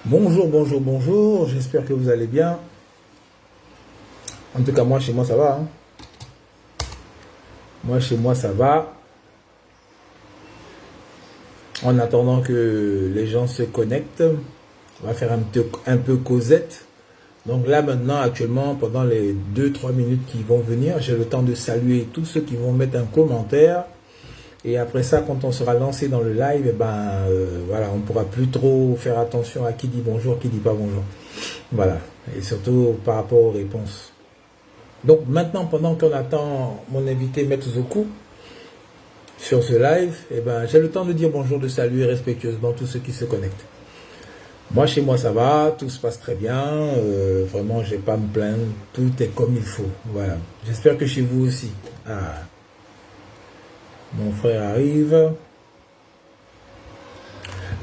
Bonjour, bonjour, bonjour. J'espère que vous allez bien. En tout cas, moi, chez moi, ça va. Hein. Moi, chez moi, ça va. En attendant que les gens se connectent, on va faire un peu causette. Donc là, maintenant, actuellement, pendant les 2-3 minutes qui vont venir, j'ai le temps de saluer tous ceux qui vont mettre un commentaire. Et après ça, quand on sera lancé dans le live, voilà, on ne pourra plus trop faire attention à qui dit bonjour, qui dit pas bonjour. Voilà. Et surtout par rapport aux réponses. Donc maintenant, pendant qu'on attend mon invité Maître Zoku sur ce live, j'ai le temps de dire bonjour, de saluer respectueusement tous ceux qui se connectent. Moi, chez moi, ça va, tout se passe très bien. Vraiment, je n'ai pas à me plaindre. Tout est comme il faut. Voilà. J'espère que chez vous aussi. Ah. Mon frère arrive.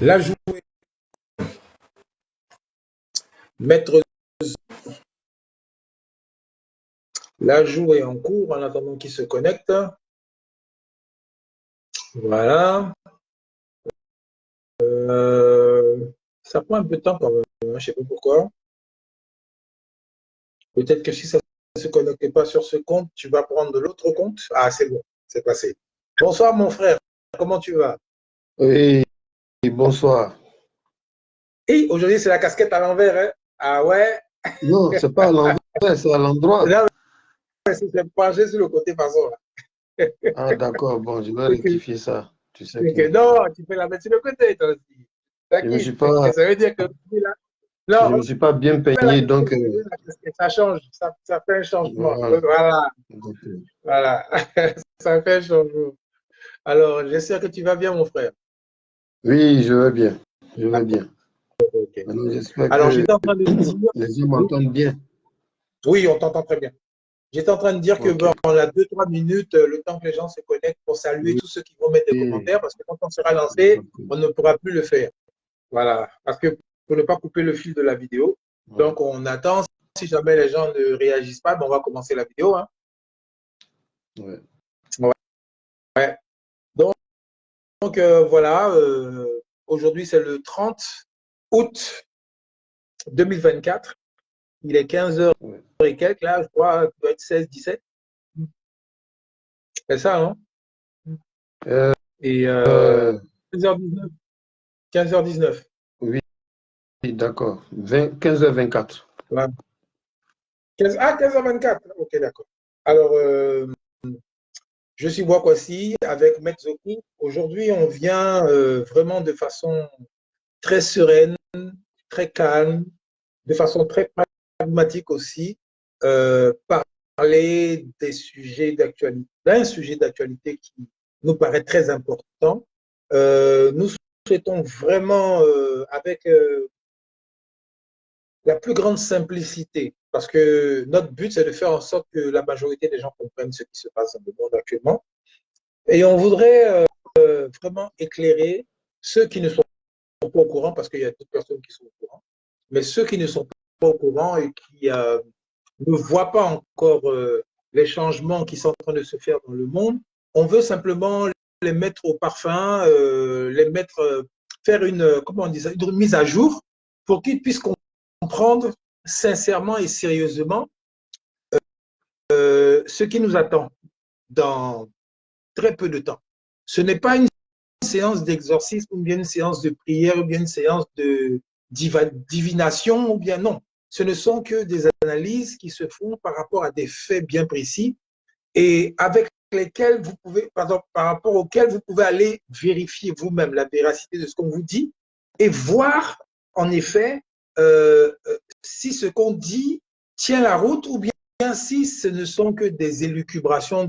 La journée. Maître. L'ajout est en cours en attendant qu'il se connecte. Voilà. Ça prend un peu de temps quand même. Je ne sais pas pourquoi. Peut-être que si ça ne se connecte pas sur ce compte, tu vas prendre l'autre compte. Ah, c'est bon, c'est passé. Bonsoir mon frère, comment tu vas? Oui, bonsoir. Et aujourd'hui, c'est la casquette à l'envers. Hein? Ah ouais? Non, c'est pas à l'envers, c'est à l'endroit. Là, c'est penché sur le côté façon. Là. Ah, d'accord, bon, je vais rectifier ça. Tu sais que Non, tu peux la mettre sur le côté, toi aussi. je me suis T'inquiète. pas, Ça veut dire que là. je Non, me suis pas bien la peigné, donc casquette, ça change, ça fait un changement. voilà. Voilà, voilà. Ça fait un changement. Alors, j'espère que tu vas bien, mon frère. Oui, je vais bien, je vais bien. Ok. Maintenant, j'espère Alors, que j'étais en train de dire, les gens m'entendent bien. oui, on t'entend très bien. J'étais en train de dire que Ok. bon, on a 2-3 minutes, le temps que les gens se connectent pour saluer Oui, tous ceux qui vont mettre des commentaires, parce que quand on sera lancé, on ne pourra plus le faire. Voilà. Parce que pour ne pas couper le fil de la vidéo, ouais. donc on attend. Si jamais les gens ne réagissent pas, on va commencer la vidéo. Hein. Ouais. Ouais. Donc voilà, aujourd'hui c'est le 30 août 2024. Il est 15 heures Ouais. et quelques, là, je crois, il doit être 16-17. C'est ça, non? Euh, Et euh, 15h19. 15h19. oui, d'accord. 15h24. Voilà. 15h24. Ok, d'accord. Alors, je suis Boakwasi avec Metzoku. Aujourd'hui, on vient vraiment de façon très sereine, très calme, de façon très pragmatique aussi, parler des sujets d'actualité, d'un sujet d'actualité qui nous paraît très important. Nous souhaitons vraiment, avec la plus grande simplicité, parce que notre but, c'est de faire en sorte que la majorité des gens comprennent ce qui se passe dans le monde actuellement. Et on voudrait vraiment éclairer ceux qui ne sont pas au courant, parce qu'il y a d'autres personnes qui sont au courant, mais ceux qui ne sont pas au courant et qui ne voient pas encore les changements qui sont en train de se faire dans le monde, on veut simplement les mettre au parfum, les mettre, faire une, comment on dit ça, une mise à jour pour qu'ils puissent comprendre sincèrement et sérieusement ce qui nous attend dans très peu de temps. Ce n'est pas une séance d'exorcisme ou bien une séance de prière ou bien une séance de divination ou bien non. Ce ne sont que des analyses qui se font par rapport à des faits bien précis et avec lesquels vous pouvez, par rapport auxquels vous pouvez aller vérifier vous-même la véracité de ce qu'on vous dit et voir en effet si ce qu'on dit tient la route ou bien si ce ne sont que des élucubrations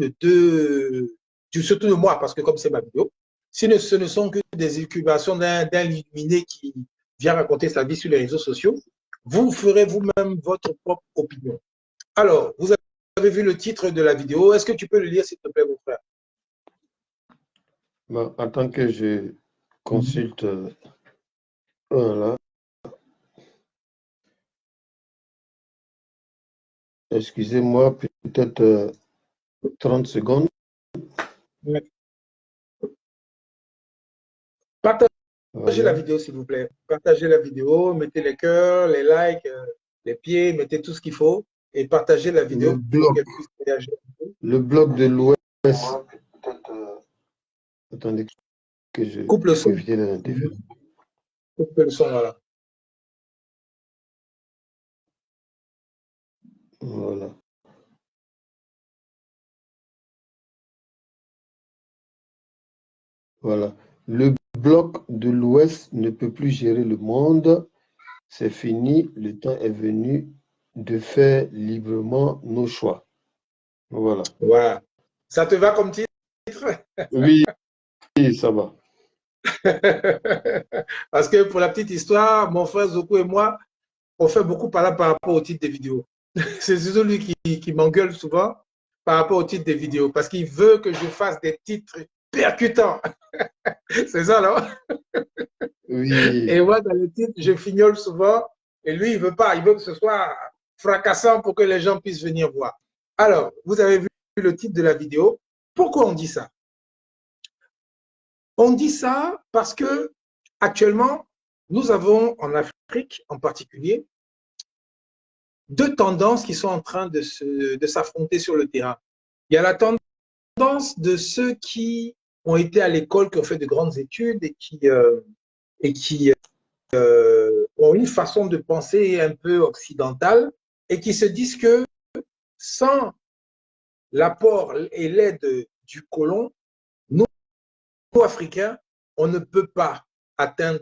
surtout de moi, parce que comme c'est ma vidéo, si ce ne sont que des élucubrations d'un illuminé qui vient raconter sa vie sur les réseaux sociaux, vous ferez vous-même votre propre opinion. Alors, vous avez vu le titre de la vidéo. Est-ce que tu peux le lire, s'il te plaît, mon frère? Bon, attends que je consulte. Voilà. excusez-moi, peut-être 30 secondes. Partagez la Voilà. vidéo, s'il vous plaît. Partagez la vidéo, mettez les cœurs, les likes, les pieds, mettez tout ce qu'il faut et partagez la vidéo pour qu'elle puisse réagir. Le bloc de l'Ouest. Attendez que je Coupe le son. évite les interférences. Coupe le son, voilà. Voilà. Voilà. Le bloc de l'Ouest ne peut plus gérer le monde. C'est fini. Le temps est venu de faire librement nos choix. Voilà. Voilà. Ça te va comme titre? Oui, ça va. Parce que pour la petite histoire, mon frère Zoko et moi, on fait beaucoup par rapport au titre des vidéos. C'est surtout lui qui m'engueule souvent par rapport au titre des vidéos, parce qu'il veut que je fasse des titres percutants. C'est ça, non? Oui. Et moi, dans le titre, je fignole souvent, et lui, il veut pas, il veut que ce soit fracassant pour que les gens puissent venir voir. Alors, vous avez vu le titre de la vidéo. Pourquoi on dit ça? On dit ça parce que actuellement, nous avons en Afrique en particulier deux tendances qui sont en train de s'affronter sur le terrain. Il y a la tendance de ceux qui ont été à l'école, qui ont fait de grandes études et qui ont une façon de penser un peu occidentale et qui se disent que sans l'apport et l'aide du colon, nous, Africains, on ne peut pas atteindre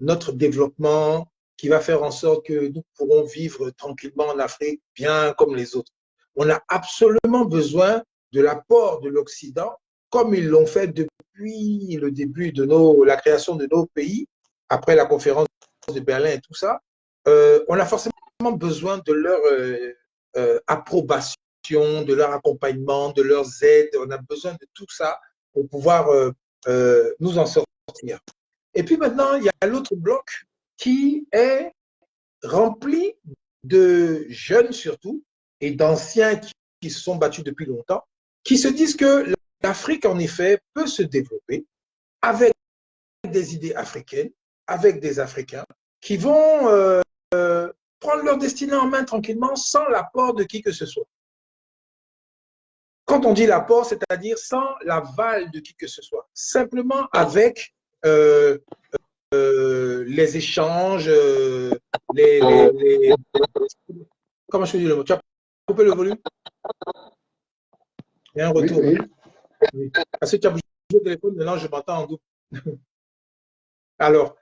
notre développement qui va faire en sorte que nous pourrons vivre tranquillement en Afrique, bien comme les autres. On a absolument besoin de l'apport de l'Occident, comme ils l'ont fait depuis le début de la création de nos pays, après la conférence de Berlin et tout ça. On a forcément besoin de leur approbation, de leur accompagnement, de leurs aides. On a besoin de tout ça pour pouvoir nous en sortir. Et puis maintenant, il y a l'autre bloc qui est rempli de jeunes surtout et d'anciens qui se sont battus depuis longtemps, qui se disent que l'Afrique, en effet, peut se développer avec des idées africaines, avec des Africains qui vont prendre leur destinée en main tranquillement sans l'apport de qui que ce soit. Quand on dit l'apport, c'est-à-dire sans l'aval de qui que ce soit, simplement avec les échanges, comment je dis le mot? Tu as coupé le volume? Il y a un retour. Oui, oui. Parce que tu as bougé le téléphone, maintenant je m'entends en double. Alors,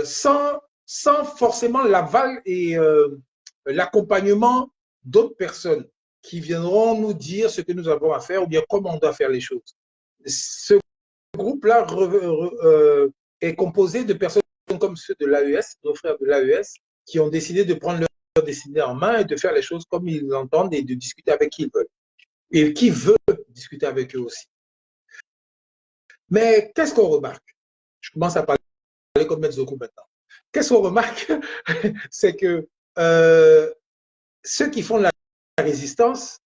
sans forcément l'aval et l'accompagnement d'autres personnes qui viendront nous dire ce que nous avons à faire ou bien comment on doit faire les choses. Ce groupe-là est composé de personnes comme ceux de l'AES, nos frères de l'AES, qui ont décidé de prendre leur destinée en main et de faire les choses comme ils l'entendent et de discuter avec qui ils veulent. Et qui veut discuter avec eux aussi. Mais qu'est-ce qu'on remarque? Je commence à parler comme Metzoku maintenant. Qu'est-ce qu'on remarque? C'est que ceux qui font la résistance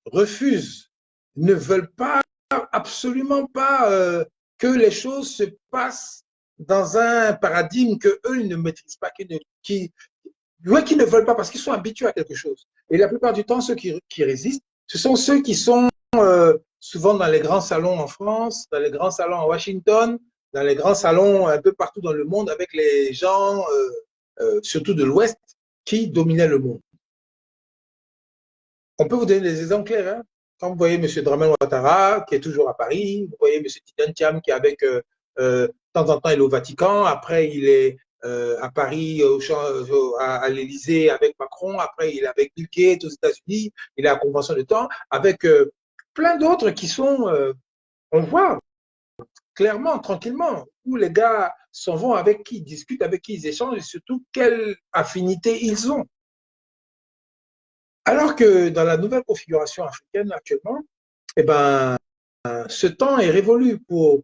refusent, ne veulent pas, absolument pas que les choses se passent dans un paradigme qu'eux, ils ne maîtrisent pas, qui ne veulent pas parce qu'ils sont habitués à quelque chose. Et la plupart du temps, ceux qui résistent, ce sont ceux qui sont souvent dans les grands salons en France, dans les grands salons à Washington, dans les grands salons un peu partout dans le monde avec les gens, surtout de l'Ouest, qui dominaient le monde. On peut vous donner des exemples clairs. Hein? Quand vous voyez M. Dramane Ouattara, qui est toujours à Paris, vous voyez M. Tidiane Thiam, qui est avec, de temps en temps, il est au Vatican, après il est à Paris, à l'Élysée avec Macron, après il est avec Bill Gates aux États-Unis, il est à la Convention de temps, avec plein d'autres qui sont, on voit clairement, tranquillement, où les gars s'en vont avec qui ils discutent, avec qui ils échangent et surtout quelle affinité ils ont. Alors que dans la nouvelle configuration africaine actuellement, eh ben, ce temps est révolu pour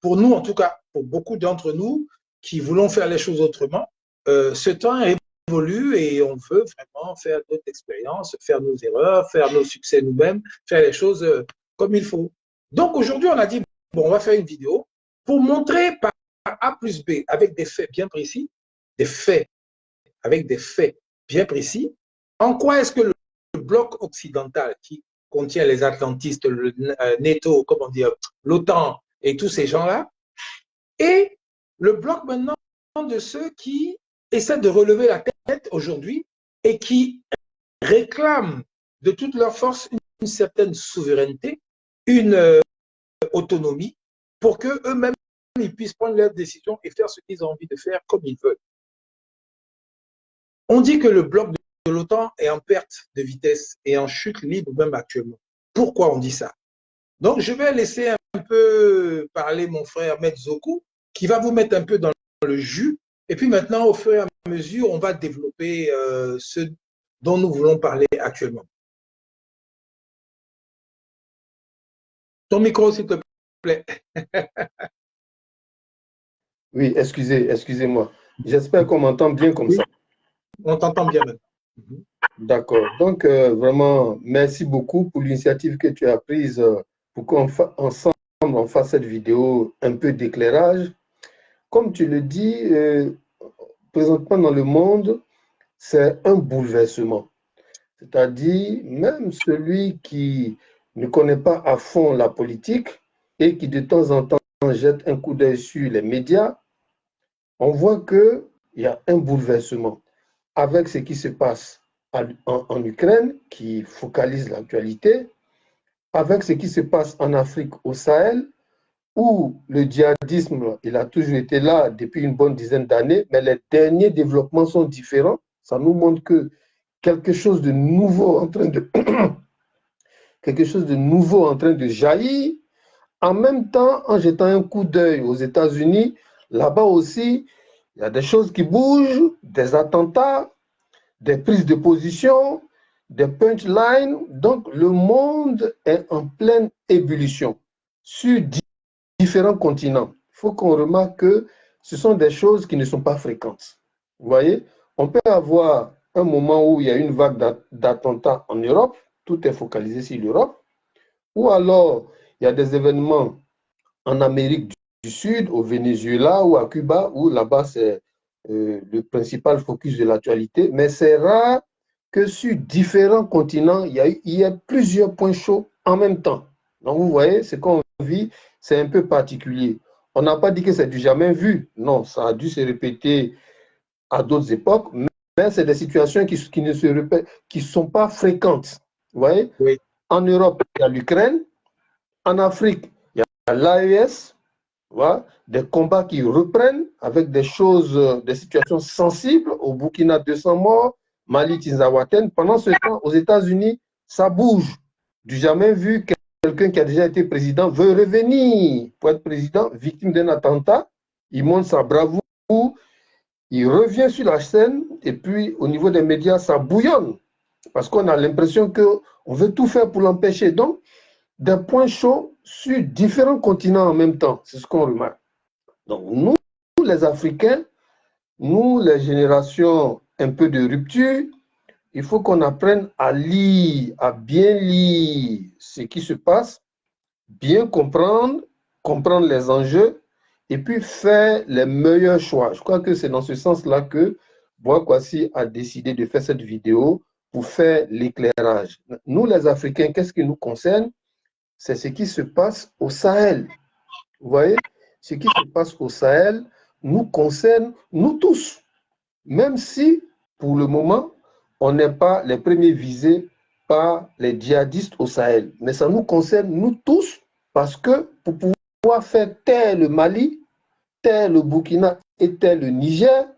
nous, en tout cas, pour beaucoup d'entre nous qui voulons faire les choses autrement. Ce temps est évolue et on veut vraiment faire notre expérience, faire nos erreurs, faire nos succès nous-mêmes, faire les choses comme il faut. Donc aujourd'hui, on a dit, bon, on va faire une vidéo pour montrer par A plus B avec des faits bien précis, des faits avec des faits bien précis, en quoi est-ce que le bloc occidental qui contient les atlantistes, le NATO, comment dire, l'OTAN et tous ces gens-là, et le bloc maintenant de ceux qui essaient de relever la tête aujourd'hui et qui réclament de toute leur force une certaine souveraineté, une autonomie, pour qu'eux-mêmes ils puissent prendre leurs décisions et faire ce qu'ils ont envie de faire comme ils veulent. On dit que le bloc de l'OTAN est en perte de vitesse et en chute libre même actuellement. Pourquoi on dit ça? Donc, je vais laisser un peu parler mon frère Metzoku, qui va vous mettre un peu dans le jus. Et puis maintenant, au fur et à mesure, on va développer ce dont nous voulons parler actuellement. Ton micro, s'il te plaît. Oui, excusez-moi. J'espère qu'on m'entend bien comme ça. On t'entend bien maintenant. D'accord. Donc, vraiment, merci beaucoup pour l'initiative que tu as prise pour qu'ensemble, on fasse cette vidéo un peu d'éclairage. Comme tu le dis, présentement dans le monde, c'est un bouleversement. C'est-à-dire, même celui qui ne connaît pas à fond la politique et qui de temps en temps jette un coup d'œil sur les médias, on voit qu'il y a un bouleversement avec ce qui se passe en Ukraine, qui focalise l'actualité, avec ce qui se passe en Afrique, au Sahel, où le djihadisme, il a toujours été là depuis une bonne dizaine d'années, mais les derniers développements sont différents. Ça nous montre que quelque chose de nouveau en train de quelque chose de nouveau en train de jaillir. En même temps, en jetant un coup d'œil aux États-Unis, là-bas aussi, il y a des choses qui bougent, des attentats, des prises de position, des punchlines. Donc, le monde est en pleine ébullition sur différents continents. Il faut qu'on remarque que ce sont des choses qui ne sont pas fréquentes. Vous voyez, on peut avoir un moment où il y a une vague d'attentats en Europe, tout est focalisé sur l'Europe, ou alors il y a des événements en Amérique du Sud, au Venezuela ou à Cuba, où là-bas c'est le principal focus de l'actualité, mais c'est rare que sur différents continents, il y a plusieurs points chauds en même temps. Donc vous voyez, ce qu'on vit, c'est un peu particulier. On n'a pas dit que c'est du jamais vu, non, ça a dû se répéter à d'autres époques, mais c'est des situations qui ne se répètent, qui ne sont pas fréquentes. Vous voyez, Oui. En Europe, il y a l'Ukraine, en Afrique, il y a l'AES, voilà, des combats qui reprennent avec des choses, des situations sensibles. Au Burkina, 200 morts, Mali, Tinzawaten. Pendant ce temps, aux États-Unis, ça bouge. Du jamais vu, quelqu'un qui a déjà été président veut revenir pour être président, victime d'un attentat. Il montre sa bravoure, il revient sur la scène et puis au niveau des médias, ça bouillonne parce qu'on a l'impression qu'on veut tout faire pour l'empêcher. Donc, des points chauds sur différents continents en même temps, c'est ce qu'on remarque. Donc, nous, les Africains, nous, les générations un peu de rupture, il faut qu'on apprenne à lire, à bien lire ce qui se passe, bien comprendre, comprendre les enjeux et puis faire les meilleurs choix. Je crois que c'est dans ce sens-là que Boakwasi a décidé de faire cette vidéo pour faire l'éclairage. Nous, les Africains, qu'est-ce qui nous concerne? C'est ce qui se passe au Sahel. Vous voyez, ce qui se passe au Sahel nous concerne, nous tous, même si, pour le moment, on n'est pas les premiers visés par les djihadistes au Sahel. Mais ça nous concerne, nous tous, parce que pour pouvoir faire taire le Mali, taire le Burkina et taire le Niger,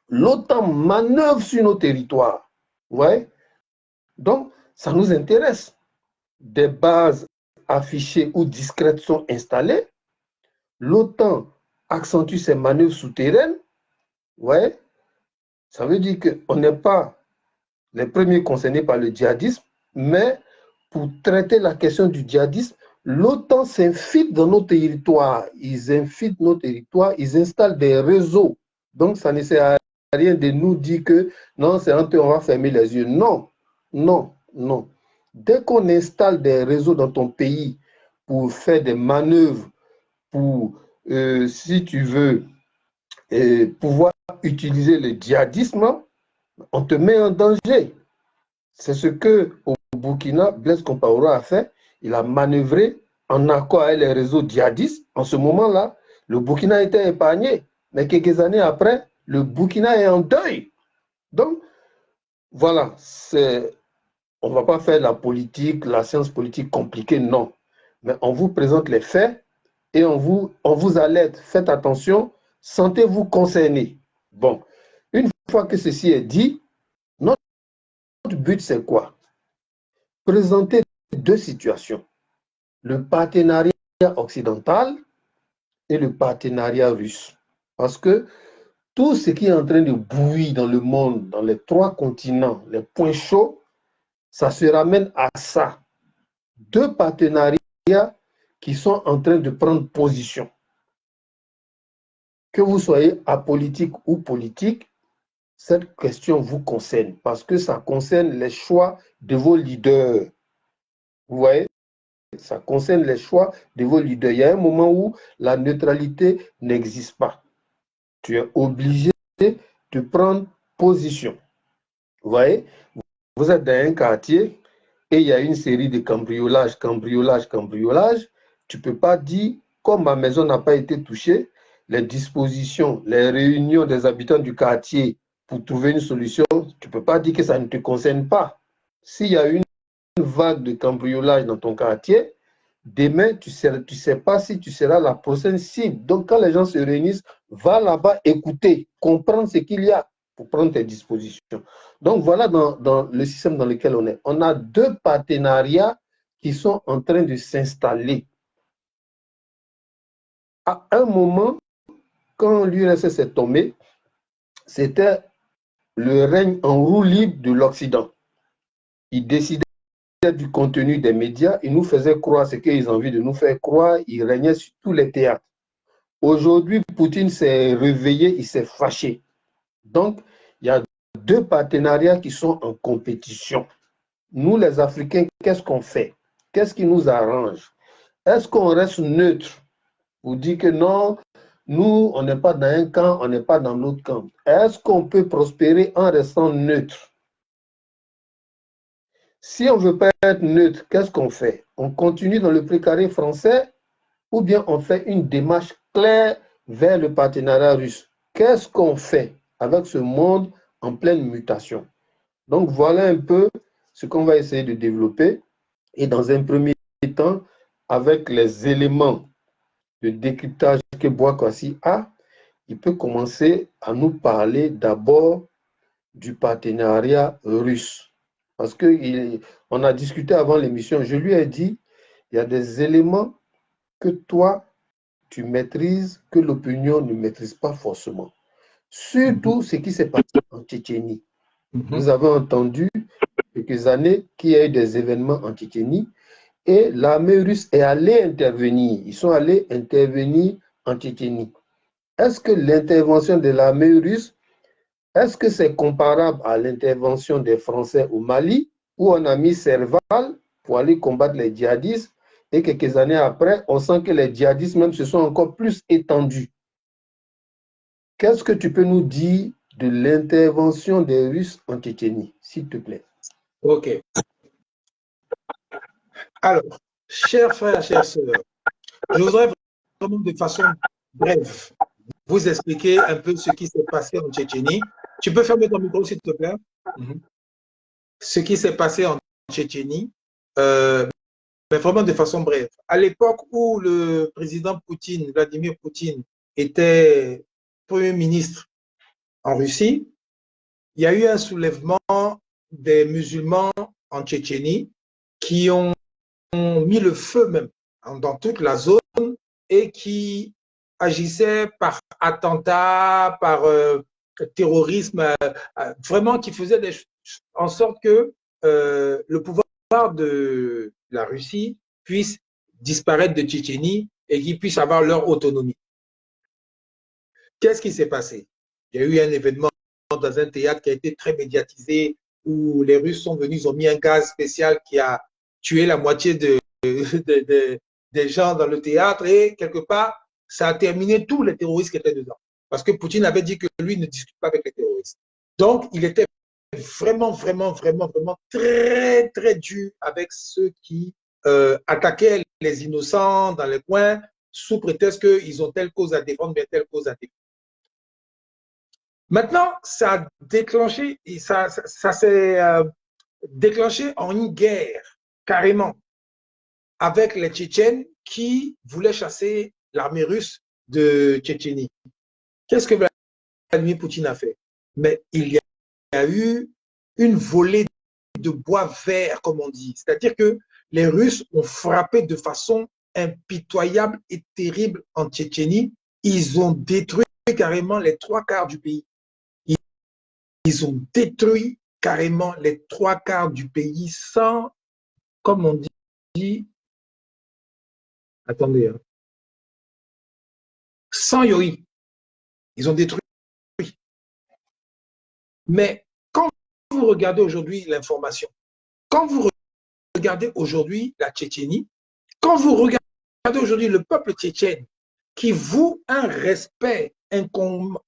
l'OTAN manœuvre sur nos territoires. Vous voyez? Donc, ça nous intéresse. Des bases affichées ou discrètes sont installées. L'OTAN accentue ses manœuvres souterraines. Ouais, ça veut dire qu'on n'est pas les premiers concernés par le djihadisme, mais pour traiter la question du djihadisme, l'OTAN s'infiltre dans nos territoires. Ils infiltrent nos territoires, ils installent des réseaux. Donc, ça ne sert à rien de nous dire que non, c'est honteux, on va fermer les yeux. Non, non, non. Dès qu'on installe des réseaux dans ton pays pour faire des manœuvres, pour, si tu veux, pouvoir utiliser le djihadisme, on te met en danger. C'est ce que au Burkina, Blaise Compaoré a fait. Il a manœuvré en accord avec les réseaux djihadistes. En ce moment-là, le Burkina était épargné. Mais quelques années après, le Burkina est en deuil. Donc, voilà, on ne va pas faire la politique, la science politique compliquée, non. Mais on vous présente les faits et on vous alerte. Faites attention, sentez-vous concerné. Bon, une fois que ceci est dit, notre but, c'est quoi? Présenter deux situations. Le partenariat occidental et le partenariat russe. Parce que tout ce qui est en train de bouillir dans le monde, dans les trois continents, les points chauds, ça se ramène à ça. Deux partenariats qui sont en train de prendre position. Que vous soyez apolitique ou politique, cette question vous concerne parce que ça concerne les choix de vos leaders. Vous voyez? Ça concerne les choix de vos leaders. Il y a un moment où la neutralité n'existe pas. Tu es obligé de prendre position. Vous voyez? Vous êtes dans un quartier et il y a une série de cambriolages. Tu ne peux pas dire, comme ma maison n'a pas été touchée, les dispositions, les réunions des habitants du quartier pour trouver une solution, tu ne peux pas dire que ça ne te concerne pas. S'il y a une vague de cambriolage dans ton quartier, demain, tu ne sais pas si tu seras la prochaine cible. Donc, quand les gens se réunissent, va là-bas écouter, comprendre ce qu'il y a pour prendre tes dispositions. Donc, voilà dans le système dans lequel on est. On a deux partenariats qui sont en train de s'installer. À un moment, quand l'URSS est tombé, c'était le règne en roue libre de l'Occident. Ils décidaient du contenu des médias, ils nous faisaient croire ce qu'ils ont envie de nous faire croire, ils régnaient sur tous les théâtres. Aujourd'hui, Poutine s'est réveillé, il s'est fâché. Donc, il y a deux partenariats qui sont en compétition. Nous, les Africains, qu'est-ce qu'on fait? Qu'est-ce qui nous arrange? Est-ce qu'on reste neutre pour dire que non, nous, on n'est pas dans un camp, on n'est pas dans l'autre camp? Est-ce qu'on peut prospérer en restant neutre? Si on ne veut pas être neutre, qu'est-ce qu'on fait? On continue dans le précaré français ou bien on fait une démarche claire vers le partenariat russe? Qu'est-ce qu'on fait avec ce monde en pleine mutation? Donc voilà un peu ce qu'on va essayer de développer. Et dans un premier temps, avec les éléments de décryptage que Boakwasi a, il peut commencer à nous parler d'abord du partenariat russe. Parce qu'on a discuté avant l'émission, je lui ai dit, il y a des éléments que toi, tu maîtrises, que l'opinion ne maîtrise pas forcément. Surtout ce qui s'est passé en Tchétchénie. Vous avez entendu quelques années qu'il y a eu des événements en Tchétchénie et l'armée russe est allée intervenir. Ils sont allés intervenir en Tchétchénie. Est-ce que l'intervention de l'armée russe, est-ce que c'est comparable à l'intervention des Français au Mali où on a mis Serval pour aller combattre les djihadistes et quelques années après, on sent que les djihadistes même se sont encore plus étendus. Qu'est-ce que tu peux nous dire de l'intervention des Russes en Tchétchénie, s'il te plaît? Ok. Alors, chers frères, chères sœurs, je voudrais vraiment de façon brève vous expliquer un peu ce qui s'est passé en Tchétchénie. Tu peux fermer ton micro, s'il te plaît? Ce qui s'est passé en Tchétchénie, mais vraiment de façon brève. À l'époque où le président Poutine, Vladimir Poutine, était Premier ministre en Russie, il y a eu un soulèvement des musulmans en Tchétchénie qui ont mis le feu même dans toute la zone et qui agissaient par attentat, par terrorisme, vraiment qui faisaient en sorte que le pouvoir de la Russie puisse disparaître de Tchétchénie et qu'ils puissent avoir leur autonomie. Qu'est-ce qui s'est passé? Il y a eu un événement dans un théâtre qui a été très médiatisé, où les Russes sont venus, ils ont mis un gaz spécial qui a tué la moitié des gens dans le théâtre, et quelque part, ça a terminé tous les terroristes qui étaient dedans. Parce que Poutine avait dit que lui ne discute pas avec les terroristes. Donc, il était vraiment, vraiment, vraiment, vraiment très, très dur avec ceux qui attaquaient les innocents dans les coins sous prétexte qu'ils ont telle cause à défendre, bien telle cause à défendre. Maintenant, ça a déclenché, ça s'est déclenché en une guerre, carrément, avec les Tchétchènes qui voulaient chasser l'armée russe de Tchétchénie. Qu'est-ce que Vladimir Poutine a fait? Mais il y a eu une volée de bois vert, comme on dit. C'est-à-dire que les Russes ont frappé de façon impitoyable et terrible en Tchétchénie. Ils ont détruit carrément les 3/4 du pays. Ils ont détruit carrément les 3/4 du pays sans, comme on dit, attendez, hein, sans Yori. Ils ont détruit. Mais quand vous regardez aujourd'hui l'information, quand vous regardez aujourd'hui la Tchétchénie, quand vous regardez aujourd'hui le peuple tchétchène qui voue un respect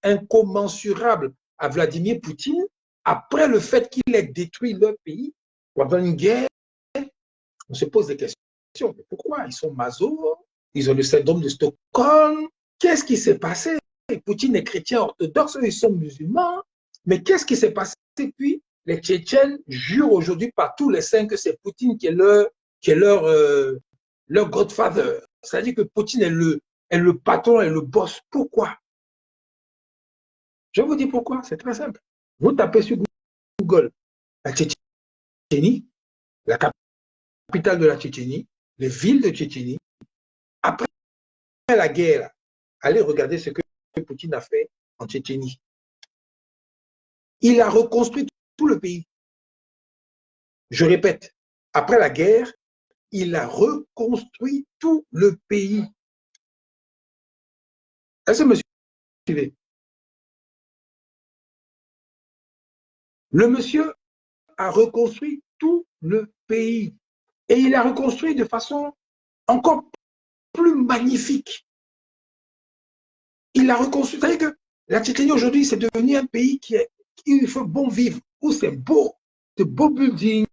incommensurable à Vladimir Poutine, après le fait qu'il ait détruit leur pays pendant une guerre, on se pose des questions. Mais pourquoi? Ils sont masos, ils ont le syndrome de Stockholm. Qu'est-ce qui s'est passé? Poutine est chrétien orthodoxe, ils sont musulmans. Mais qu'est-ce qui s'est passé? Puis les Tchétchènes jurent aujourd'hui par tous les saints que c'est Poutine qui est leur godfather. C'est-à-dire que Poutine est le patron et le boss. Pourquoi? Je vous dis pourquoi. C'est très simple. Vous tapez sur Google la Tchétchénie, la capitale de la Tchétchénie, les villes de Tchétchénie. Après la guerre, allez regarder ce que Poutine a fait en Tchétchénie. Il a reconstruit tout le pays. Je répète, après la guerre, il a reconstruit tout le pays. Est-ce que vous me suivez? Le monsieur a reconstruit tout le pays. Et il a reconstruit de façon encore plus magnifique. Il a reconstruit. C'est-à-dire que la Tchétchénie aujourd'hui, c'est devenu un pays qui il fait bon vivre, où c'est beau, de beaux buildings,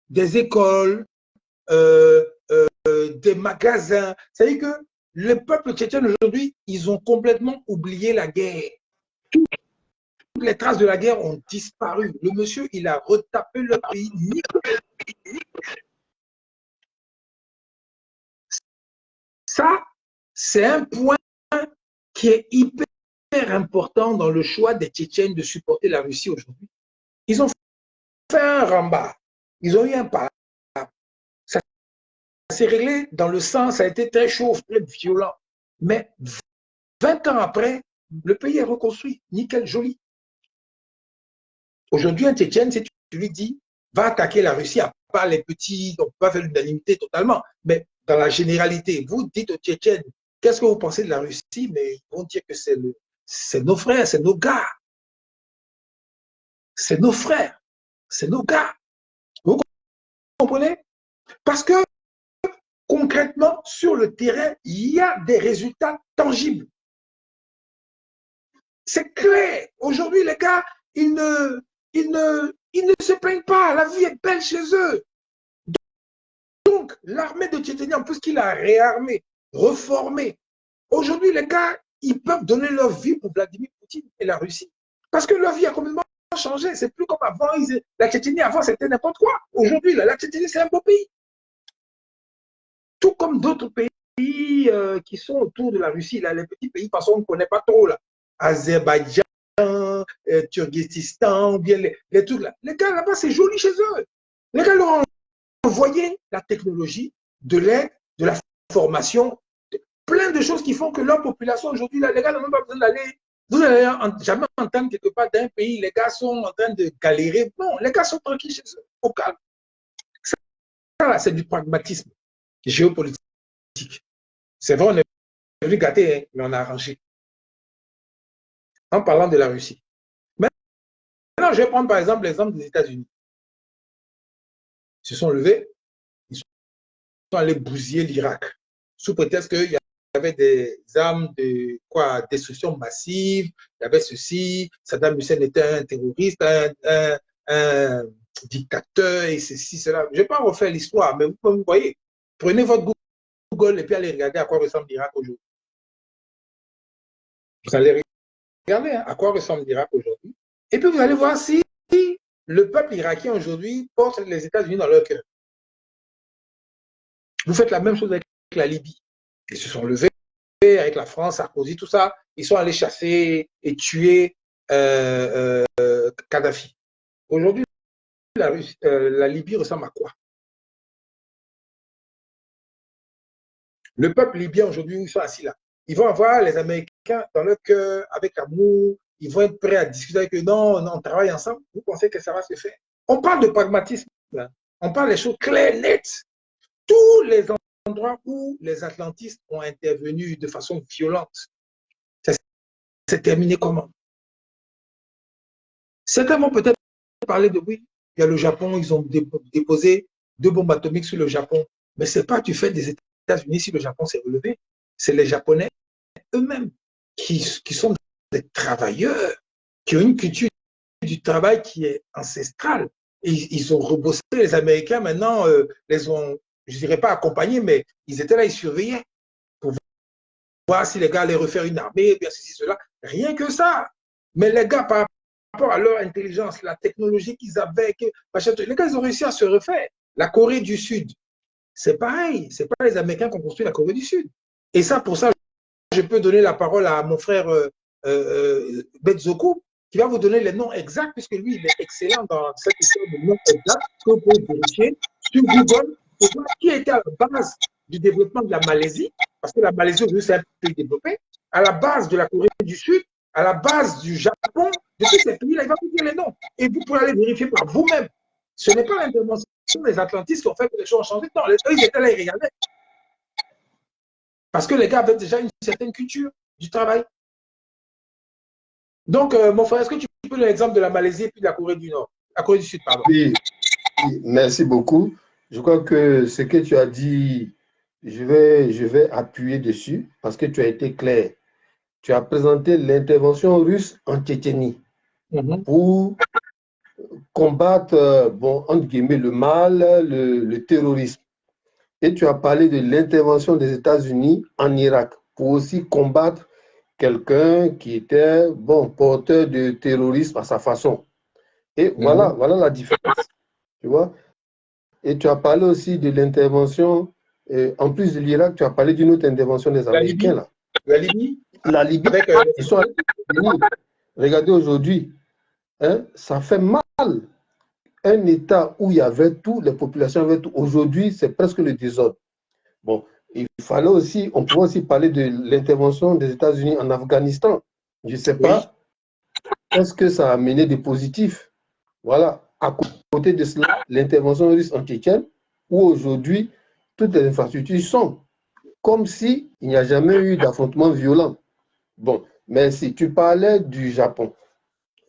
des écoles, des magasins. C'est-à-dire que le peuple tchétchène aujourd'hui, ils ont complètement oublié la guerre. Toutes les traces de la guerre ont disparu. Le monsieur, il a retapé le pays. Ça, c'est un point qui est hyper important dans le choix des Tchétchènes de supporter la Russie aujourd'hui. Ils ont fait un ramba. Ils ont eu un pas. Ça s'est réglé dans le sang, ça a été très chaud, très violent. Mais 20 ans après, le pays est reconstruit. Nickel, joli. Aujourd'hui, un Tchétchène, si tu lui dis, va attaquer la Russie, à part les petits, on ne peut pas faire l'unanimité totalement, mais dans la généralité, vous dites aux Tchétchènes, qu'est-ce que vous pensez de la Russie? Mais ils vont dire que c'est nos frères, c'est nos gars. C'est nos frères, c'est nos gars. Vous comprenez? Parce que concrètement, sur le terrain, il y a des résultats tangibles. C'est clair. Aujourd'hui, les gars, ils ne se plaignent pas. La vie est belle chez eux. Donc, l'armée de Tchétchénie, en plus qu'il a réarmé, reformé, aujourd'hui, les gars, ils peuvent donner leur vie pour Vladimir Poutine et la Russie. Parce que leur vie a complètement changé. C'est plus comme avant. La Tchétchénie, avant, c'était n'importe quoi. Aujourd'hui, la Tchétchénie, c'est un beau pays. Tout comme d'autres pays qui sont autour de la Russie, là, les petits pays, parce qu'on ne connaît pas trop, là. Azerbaïdjan, Turkestan, bien les trucs là. Les gars, là-bas, c'est joli chez eux. Les gars leur ont envoyé la technologie, de l'aide, de la formation, plein de choses qui font que leur population aujourd'hui, là, les gars n'ont même pas besoin d'aller. Vous n'allez jamais entendre quelque part d'un pays, les gars sont en train de galérer. Non, les gars sont tranquilles chez eux, au calme. Ça, c'est du pragmatisme géopolitique. C'est vrai, on est venu gâter, hein, mais on a arrangé. En parlant de la Russie. je vais prendre par exemple l'exemple des États-Unis. Ils se sont levés, ils sont allés bousiller l'Irak, sous prétexte qu'il y avait des armes de quoi, destruction massive, il y avait ceci, Saddam Hussein était un terroriste, un dictateur, et ceci, cela. Je ne vais pas refaire l'histoire, mais vous voyez, prenez votre Google et puis allez regarder à quoi ressemble l'Irak aujourd'hui. Vous allez regarder à quoi ressemble l'Irak aujourd'hui. Et puis vous allez voir si le peuple irakien aujourd'hui porte les États-Unis dans leur cœur. Vous faites la même chose avec la Libye. Ils se sont levés avec la France, Sarkozy, tout ça. Ils sont allés chasser et tuer Kadhafi. Aujourd'hui, la Libye ressemble à quoi? Le peuple libyen aujourd'hui, ils sont assis là. Ils vont avoir les Américains dans leur cœur, avec amour. Ils vont être prêts à discuter avec eux. Non, on travaille ensemble. Vous pensez que ça va se faire? On parle de pragmatisme. Là. On parle des choses claires, nettes. Tous les endroits où les atlantistes ont intervenu de façon violente, c'est terminé comment? Certains vont peut-être parler de oui, il y a le Japon, ils ont déposé 2 bombes atomiques sur le Japon. Mais ce n'est pas du fait des États-Unis si le Japon s'est relevé. C'est les Japonais eux-mêmes qui sont des travailleurs, qui ont une culture du travail qui est ancestrale. Et ils ont rebossé les Américains, maintenant, les ont, je ne dirais pas accompagnés, mais ils étaient là, ils surveillaient pour voir si les gars allaient refaire une armée, bien ceci, cela. Rien que ça. Mais les gars, par rapport à leur intelligence, la technologie qu'ils avaient, les gars, ils ont réussi à se refaire. La Corée du Sud, c'est pareil. Ce n'est pas les Américains qui ont construit la Corée du Sud. Et ça, pour ça, je peux donner la parole à mon frère Betzoku, qui va vous donner les noms exacts, puisque lui, il est excellent dans cette histoire de noms exacts, que vous pouvez vérifier sur Google, pour voir qui était à la base du développement de la Malaisie, parce que la Malaisie, aujourd'hui, c'est un pays développé, à la base de la Corée du Sud, à la base du Japon, de tous ces pays-là, il va vous dire les noms. Et vous pourrez aller vérifier par vous-même. Ce n'est pas l'intervention des Atlantistes qui ont fait que les choses ont changé. Non, eux, ils étaient là, ils regardaient. Parce que les gars avaient déjà une certaine culture du travail. Donc, mon frère, est-ce que tu peux donner l'exemple de la Malaisie et puis de la Corée du Nord, la Corée du Sud, pardon. Oui, merci beaucoup. Je crois que ce que tu as dit, je vais appuyer dessus parce que tu as été clair. Tu as présenté l'intervention russe en Tchétchénie pour combattre, bon, entre guillemets, le mal, le terrorisme. Et tu as parlé de l'intervention des États-Unis en Irak pour aussi combattre quelqu'un qui était, bon, porteur de terrorisme à sa façon. Et voilà la différence, tu vois. Et tu as parlé aussi de l'intervention, en plus de l'Irak, tu as parlé d'une autre intervention des Américains, là. La Libye. La Libye, avec, ils sont allés. Regardez aujourd'hui, hein, ça fait mal. Un État où il y avait tout, les populations avaient tout. Aujourd'hui, c'est presque le désordre. Bon, il fallait aussi, on pourrait aussi parler de l'intervention des États-Unis en Afghanistan. Je ne sais pas, est-ce que ça a amené des positifs? Voilà. À côté de cela, l'intervention russe en Tchétchène, où aujourd'hui, toutes les infrastructures sont comme s'il n'y a jamais eu d'affrontement violent. Bon, merci. Tu parlais du Japon.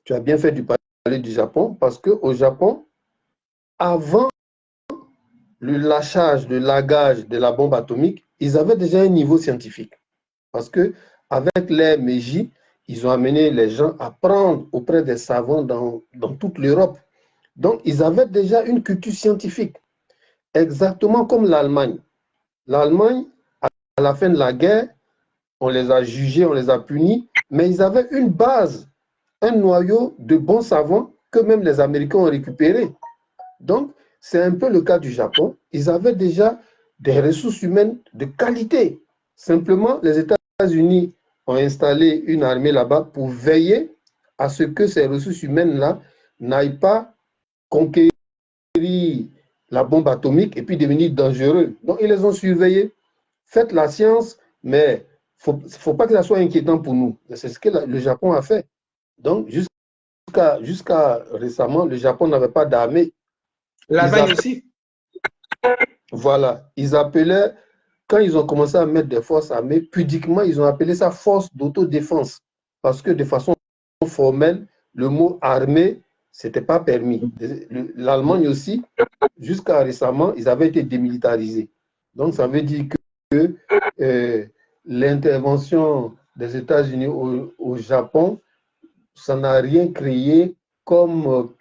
Tu as bien fait de parler du Japon parce qu'au Japon, avant le lâchage, le lagage de la bombe atomique, ils avaient déjà un niveau scientifique. Parce que avec l'ère Meiji, ils ont amené les gens à prendre auprès des savants dans toute l'Europe. Donc, ils avaient déjà une culture scientifique, exactement comme l'Allemagne. L'Allemagne, à la fin de la guerre, on les a jugés, on les a punis, mais ils avaient une base, un noyau de bons savants que même les Américains ont récupéré. Donc, c'est un peu le cas du Japon. Ils avaient déjà des ressources humaines de qualité. Simplement, les États-Unis ont installé une armée là-bas pour veiller à ce que ces ressources humaines-là n'aillent pas conquérir la bombe atomique et puis devenir dangereux. Donc, ils les ont surveillés. Faites la science, mais il ne faut pas que ça soit inquiétant pour nous. C'est ce que le Japon a fait. Donc, jusqu'à récemment, le Japon n'avait pas d'armée. L'Allemagne aussi. Voilà. Ils appelaient, quand ils ont commencé à mettre des forces armées, pudiquement, ils ont appelé ça force d'autodéfense. Parce que de façon formelle, le mot armée C'était pas permis. L'Allemagne aussi, jusqu'à récemment, ils avaient été démilitarisés. Donc, ça veut dire que l'intervention des États-Unis au Japon, ça n'a rien créé comme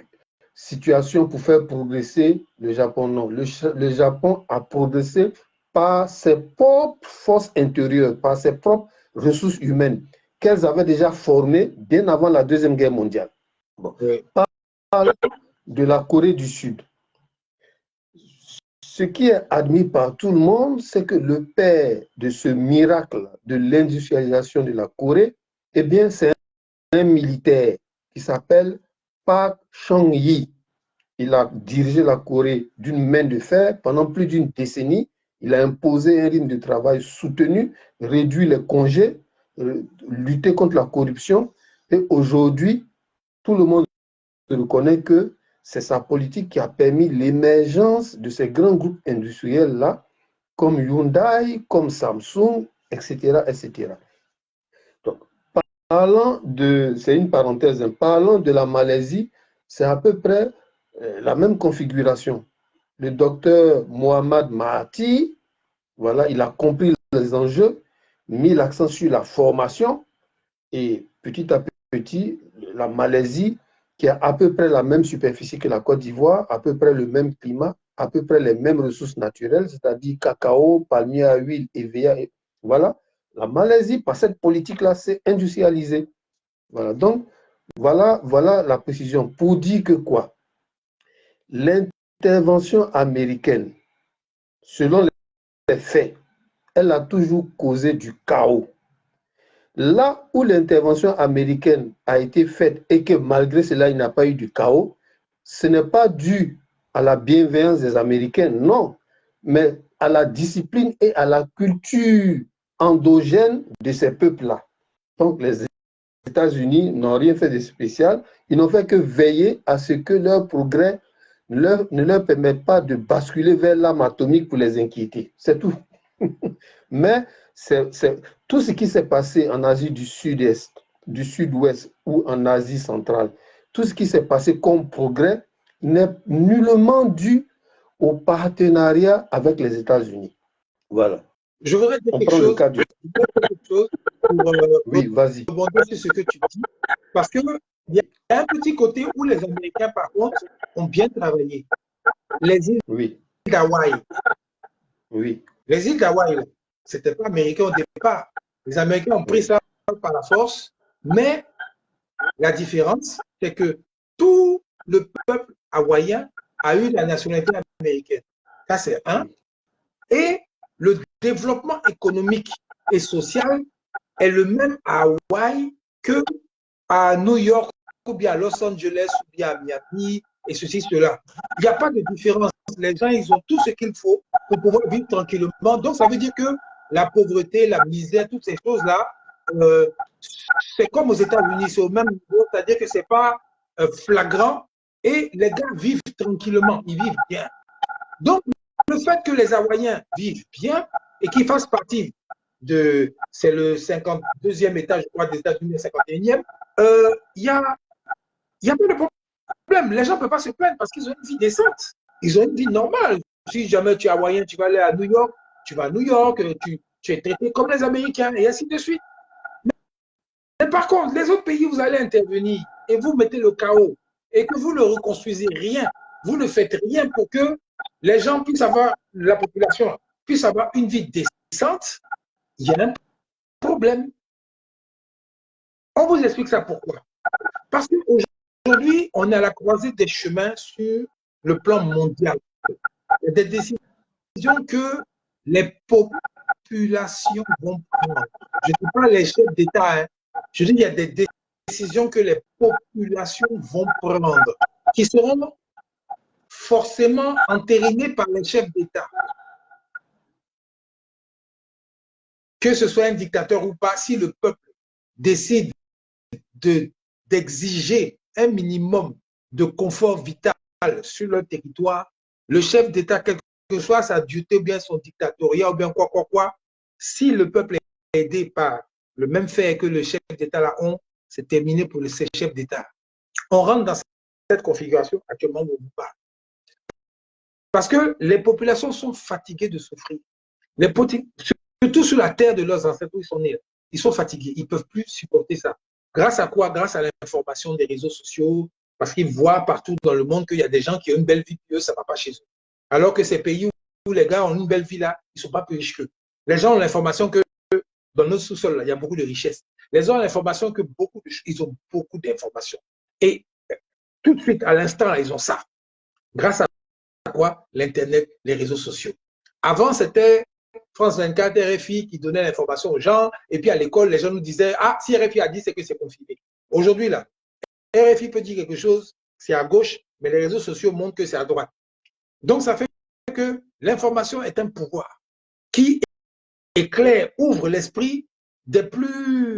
situation pour faire progresser le Japon. Non, le Japon a progressé par ses propres forces intérieures, par ses propres ressources humaines qu'elles avaient déjà formées bien avant la Deuxième Guerre mondiale. Bon. Oui. Parle de la Corée du Sud. Ce qui est admis par tout le monde, c'est que le père de ce miracle de l'industrialisation de la Corée, eh bien, c'est un militaire qui s'appelle Park Chung-hee. Il a dirigé la Corée d'une main de fer pendant plus d'une décennie. Il a imposé un rythme de travail soutenu, réduit les congés, lutté contre la corruption. Et aujourd'hui, tout le monde reconnaît que c'est sa politique qui a permis l'émergence de ces grands groupes industriels-là, comme Hyundai, comme Samsung, etc., etc. Donc, c'est une parenthèse, parlant de la Malaisie, c'est à peu près la même configuration. Le docteur Mohamed Mahathir, voilà, il a compris les enjeux, mis l'accent sur la formation et petit à petit, la Malaisie, qui a à peu près la même superficie que la Côte d'Ivoire, à peu près le même climat, à peu près les mêmes ressources naturelles, c'est-à-dire cacao, palmier à huile, EVA, voilà. La Malaisie, par cette politique-là, s'est industrialisée. Voilà, donc, voilà la précision. Pour dire que quoi? L'intervention américaine, selon les faits, elle a toujours causé du chaos. Là où l'intervention américaine a été faite et que malgré cela, il n'y a pas eu de chaos, ce n'est pas dû à la bienveillance des Américains, non, mais à la discipline et à la culture endogène de ces peuples-là. Donc les États-Unis n'ont rien fait de spécial, ils n'ont fait que veiller à ce que leur progrès ne leur permette pas de basculer vers l'arme atomique pour les inquiéter. C'est tout. Mais tout ce qui s'est passé en Asie du Sud-Est, du Sud-Ouest ou en Asie centrale, tout ce qui s'est passé comme progrès n'est nullement dû au partenariat avec les États-Unis. Voilà. Je voudrais dire On quelque prend le chose, cas du... pour Oui, vas-y. rebondir sur ce que tu dis. Parce qu'il y a un petit côté où les Américains, par contre, ont bien travaillé. Les îles Oui, d'Hawaï. oui, Les îles d'Hawaï, ce n'était pas américain au départ. Les Américains ont pris oui. ça par la force, mais la différence, c'est que tout le peuple hawaïen a eu la nationalité américaine. Ça, c'est un. Et le développement économique et social est le même à Hawaï que à New York ou bien à Los Angeles ou bien à Miami et ceci, cela. Il n'y a pas de différence. Les gens, ils ont tout ce qu'il faut pour pouvoir vivre tranquillement. Donc, ça veut dire que la pauvreté, la misère, toutes ces choses-là, c'est comme aux États-Unis, c'est au même niveau, c'est-à-dire que ce n'est pas flagrant et les gars vivent tranquillement, ils vivent bien. Donc, le fait que les Hawaïens vivent bien et qu'ils fassent partie de, c'est le 52e état, je crois, des États-Unis, le 51e, il y a pas de problème. Les gens ne peuvent pas se plaindre parce qu'ils ont une vie décente. Ils ont une vie normale. Si jamais tu es Hawaïen, tu vas aller à New York, tu vas à New York, tu es traité comme les Américains et ainsi de suite. Mais par contre, les autres pays, vous allez intervenir et vous mettez le chaos et que vous ne reconstruisez rien, vous ne faites rien pour que les gens puissent avoir, la population puisse avoir une vie décente, il y a un problème. On vous explique ça pourquoi. Parce qu'aujourd'hui, on est à la croisée des chemins sur le plan mondial. Il y a des décisions que les populations vont prendre. Je ne dis pas les chefs d'État, hein. Je dis qu'il y a des décisions que les populations vont prendre, qui seront forcément entérinées par les chefs d'État. Que ce soit un dictateur ou pas, si le peuple décide d'exiger un minimum de confort vital sur leur territoire, le chef d'État, quelle que soit sa dureté ou bien son dictatoriat ou bien quoi, si le peuple est aidé par le même fait que le chef d'État là ont, c'est terminé pour ces chefs d'État. On rentre dans cette configuration actuellement dont vous parlez. Parce que les populations sont fatiguées de souffrir. Surtout sur la terre de leurs ancêtres où ils sont nés. Ils sont fatigués. Ils ne peuvent plus supporter ça. Grâce à quoi? Grâce à l'information des réseaux sociaux, parce qu'ils voient partout dans le monde qu'il y a des gens qui ont une belle vie, puis eux, ça ne va pas chez eux. Alors que ces pays où les gars ont une belle vie là, ils ne sont pas plus riches qu'eux. Les gens ont l'information que dans notre sous-sol, il y a beaucoup de richesses. Les gens ont l'information que ils ont beaucoup d'informations. Et tout de suite, à l'instant, ils ont ça. Grâce à quoi? L'Internet, les réseaux sociaux. Avant, c'était France 24, RFI qui donnait l'information aux gens. Et puis à l'école, les gens nous disaient, ah, si RFI a dit, c'est que c'est confirmé. Aujourd'hui, là, RFI peut dire quelque chose, c'est à gauche, mais les réseaux sociaux montrent que c'est à droite. Donc, ça fait que l'information est un pouvoir qui éclaire, ouvre l'esprit des plus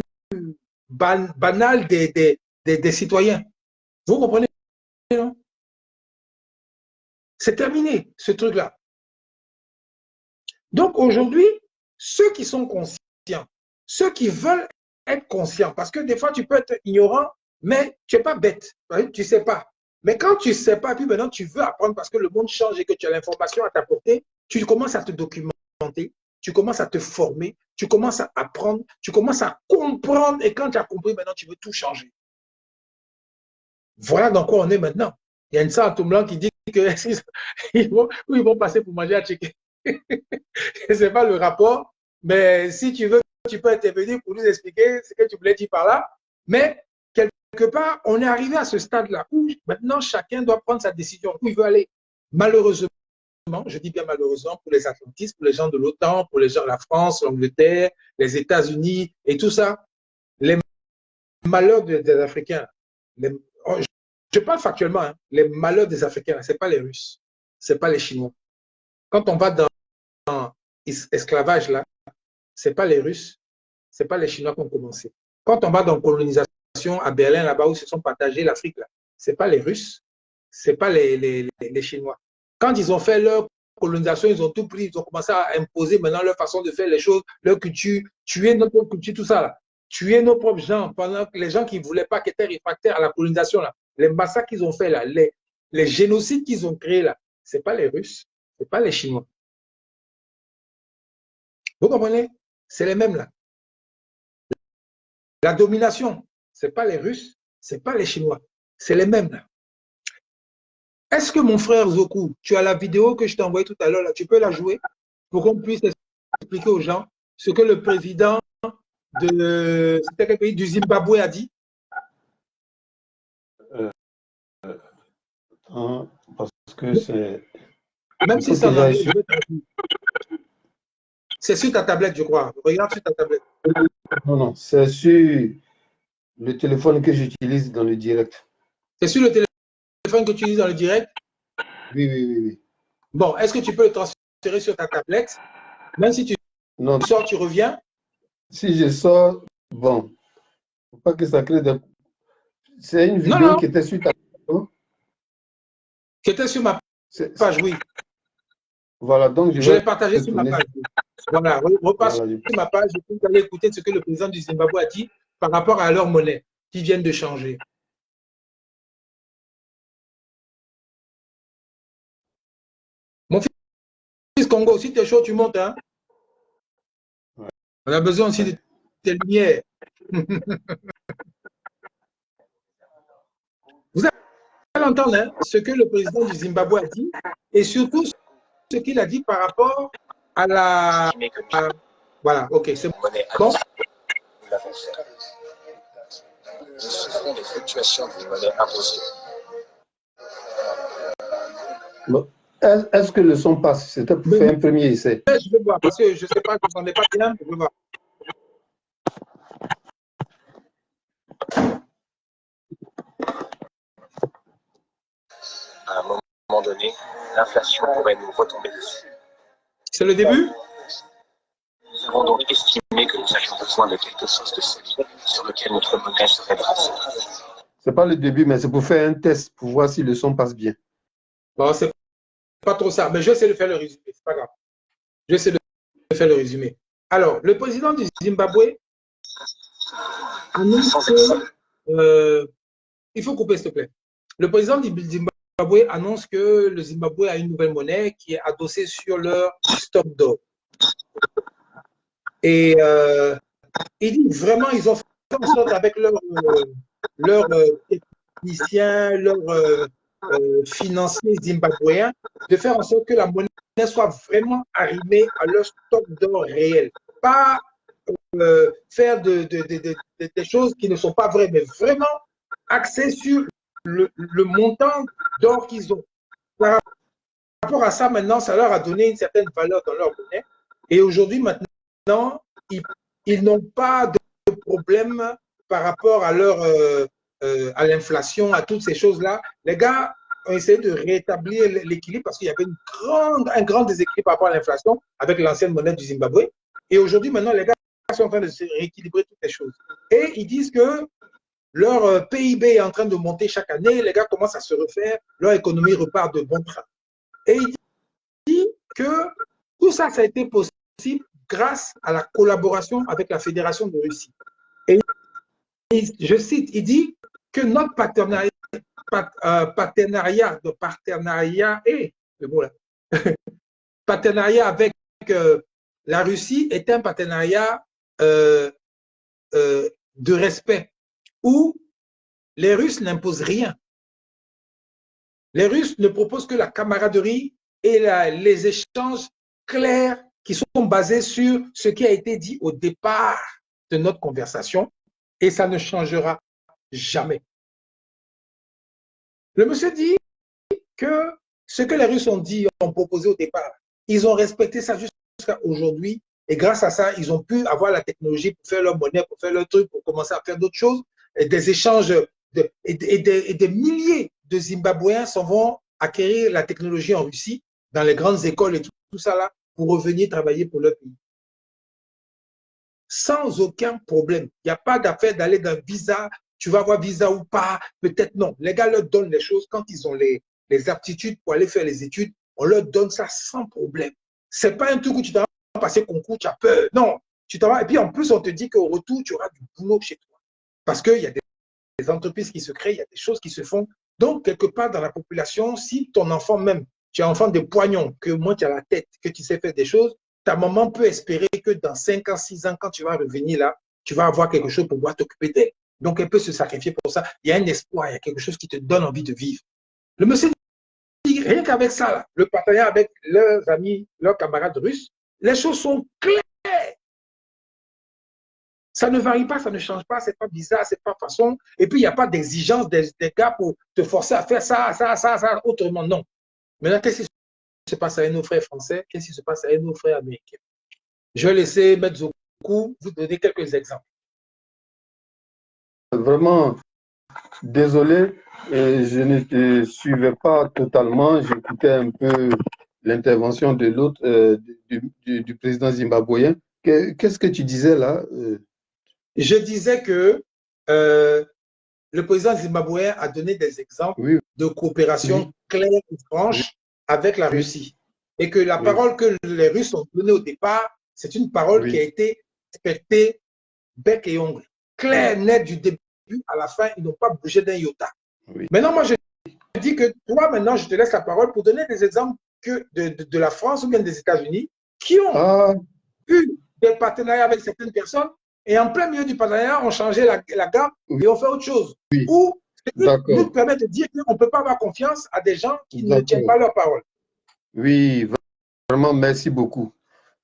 banals des citoyens. Vous comprenez, non? C'est terminé, ce truc-là. Donc, aujourd'hui, ceux qui sont conscients, ceux qui veulent être conscients, parce que des fois, tu peux être ignorant, mais tu n'es pas bête, tu ne sais pas. Mais quand tu ne sais pas, puis maintenant, tu veux apprendre parce que le monde change et que tu as l'information à t'apporter, tu commences à te documenter, tu commences à te former, tu commences à apprendre, tu commences à comprendre, et quand tu as compris, maintenant, tu veux tout changer. Voilà dans quoi on est maintenant. Il y a une salle tout blanc qui dit qu'ils vont passer pour manger à checker. Ce n'est pas le rapport, mais si tu veux, tu peux intervenir pour nous expliquer ce que tu voulais dire par là. Mais quelque part, on est arrivé à ce stade-là où maintenant chacun doit prendre sa décision, où il veut aller. Malheureusement, je dis bien malheureusement, pour les atlantistes, pour les gens de l'OTAN, pour les gens de la France, l'Angleterre, les États-Unis et tout ça, les malheurs des Africains, je parle factuellement, hein, les malheurs des Africains, ce n'est pas les Russes, ce n'est pas les Chinois. Quand on va dans esclavage là, ce n'est pas les Russes, ce n'est pas les Chinois qui ont commencé. Quand on va dans la colonisation à Berlin, là-bas où se sont partagés l'Afrique, là, ce n'est pas les Russes, ce n'est pas les Chinois. Quand ils ont fait leur colonisation, ils ont tout pris, ils ont commencé à imposer maintenant leur façon de faire les choses, leur culture, tuer notre propre culture, tout ça là. Tuer nos propres gens, pendant que les gens qui ne voulaient pas, qui étaient réfractaires à la colonisation, là, les massacres qu'ils ont fait là, les génocides qu'ils ont créés là, ce n'est pas les Russes, ce n'est pas les Chinois. Vous comprenez? C'est les mêmes là. La domination, ce n'est pas les Russes, ce n'est pas les Chinois, c'est les mêmes là. Est-ce que mon frère Zoku, tu as la vidéo que je t'ai envoyée tout à l'heure, là, tu peux la jouer pour qu'on puisse expliquer aux gens ce que le président de c'était quel pays, du Zimbabwe a dit? Parce que c'est... Même si c'est en anglais, je vais traduire. C'est sur ta tablette, je crois. Regarde sur ta tablette. Non, non, c'est sur le téléphone que j'utilise dans le direct. C'est sur le téléphone que tu utilises dans le direct? Oui, oui, oui, oui. Bon, est-ce que tu peux le transférer sur ta tablette? Même si tu sors, tu reviens? Si je sors, bon, faut pas que ça crée des... C'est une vidéo qui était sur ta page. Qui était sur ma page, oui. Voilà, donc je l'ai partagé sur ma page. Voilà, repasse sur ma page et vous allez écouter ce que le président du Zimbabwe a dit par rapport à leur monnaie qui viennent de changer. Mon fils Congo, si tu es chaud, tu montes. Hein? Ouais. On a besoin aussi de tes lumières. Vous allez entendre hein, ce que le président du Zimbabwe a dit et surtout ce qu'il a dit par rapport à la... Voilà, ok, c'est bon. Nous souffrons des fluctuations d'une monnaie imposée. Bon. Est-ce que le son passe? C'était pour faire un premier essai. Je vais voir, parce que je ne sais pas, je n'entendais pas bien, je vais voir. À un moment donné, l'inflation pourrait nous retomber dessus. C'est le début? Nous avons donc estimé que nous avions besoin de quelque chose de solide sur lequel notre monnaie serait basée. C'est pas le début, mais c'est pour faire un test, pour voir si le son passe bien. Bon, c'est pas trop ça, mais je vais essayer de faire le résumé, c'est pas grave. Je vais essayer de faire le résumé. Alors, le président du Zimbabwe annonce que... il faut couper, s'il te plaît. le président du Zimbabwe annonce que le Zimbabwe a une nouvelle monnaie qui est adossée sur leur stock d'or. Et il dit vraiment, ils ont fait en sorte avec leurs techniciens, leurs financiers zimbabwéens, de faire en sorte que la monnaie soit vraiment arrimée à leur stock d'or réel. Pas faire des choses qui ne sont pas vraies, mais vraiment axé sur le montant d'or qu'ils ont. Par rapport à ça, maintenant, ça leur a donné une certaine valeur dans leur monnaie. Et aujourd'hui, maintenant, ils n'ont pas de problème par rapport à à l'inflation, à toutes ces choses-là. Les gars ont essayé de rétablir l'équilibre parce qu'il y avait un grand déséquilibre par rapport à l'inflation avec l'ancienne monnaie du Zimbabwe. Et aujourd'hui, maintenant, les gars sont en train de se rééquilibrer toutes les choses. Et ils disent que leur PIB est en train de monter chaque année, les gars commencent à se refaire, leur économie repart de bon train. Et il dit que tout ça, ça a été possible grâce à la collaboration avec la Fédération de Russie. Et je cite, il dit que notre partenariat avec la Russie est un partenariat de respect, où les Russes n'imposent rien. Les Russes ne proposent que la camaraderie et les échanges clairs qui sont basés sur ce qui a été dit au départ de notre conversation, et ça ne changera jamais. Le monsieur dit que ce que les Russes ont dit, ont proposé au départ, ils ont respecté ça jusqu'à aujourd'hui, et grâce à ça, ils ont pu avoir la technologie pour faire leur monnaie, pour faire leur truc, pour commencer à faire d'autres choses, et des échanges, et des milliers de Zimbabwéens s'en vont acquérir la technologie en Russie, dans les grandes écoles et tout ça là, pour revenir travailler pour leur pays. Sans aucun problème. Il n'y a pas d'affaire d'aller d'un visa, tu vas avoir visa ou pas, peut-être non. Les gars leur donnent les choses quand ils ont les aptitudes pour aller faire les études, on leur donne ça sans problème. Ce n'est pas un truc où tu dois passer concours, tu as peur. Non, tu t'en vas. Et puis en plus, on te dit qu'au retour, tu auras du boulot chez toi. Parce qu'il y a des entreprises qui se créent, il y a des choses qui se font. Donc, quelque part dans la population, si ton enfant même, tu es un enfant de poignons, que moi tu as la tête, que tu sais faire des choses, ta maman peut espérer que dans 5 ans, 6 ans, quand tu vas revenir là, tu vas avoir quelque chose pour pouvoir t'occuper d'elle. Donc, elle peut se sacrifier pour ça. Il y a un espoir, il y a quelque chose qui te donne envie de vivre. Le monsieur dit, rien qu'avec ça, là, le partenariat avec leurs amis, leurs camarades russes, les choses sont claires. Ça ne varie pas, ça ne change pas, c'est pas bizarre, c'est pas façon. Et puis, il n'y a pas d'exigence des gars pour te forcer à faire ça, autrement. Non. Maintenant, qu'est-ce qui se passe avec nos frères français? Qu'est-ce qui se passe avec nos frères américains? Je vais laisser Maître Zoku vous donner quelques exemples. Vraiment, désolé, je ne te suivais pas totalement. J'écoutais un peu l'intervention de l'autre, du président zimbabwéen. Qu'est-ce que tu disais là? Je disais que le président zimbabwéen a donné des exemples de coopération claire et franche avec la Russie. Et que la parole que les Russes ont donnée au départ, c'est une parole qui a été respectée bec et ongle. Claire, nette du début à la fin, ils n'ont pas bougé d'un iota. Maintenant, moi, je dis que toi, maintenant, je te laisse la parole pour donner des exemples de la France ou bien des États-Unis qui ont eu des partenariats avec certaines personnes et en plein milieu du partenariat, ont changé la gamme et ont fait autre chose. Ou nous permet de dire qu'on ne peut pas avoir confiance à des gens qui ne tiennent pas leur parole. Oui, vraiment, merci beaucoup.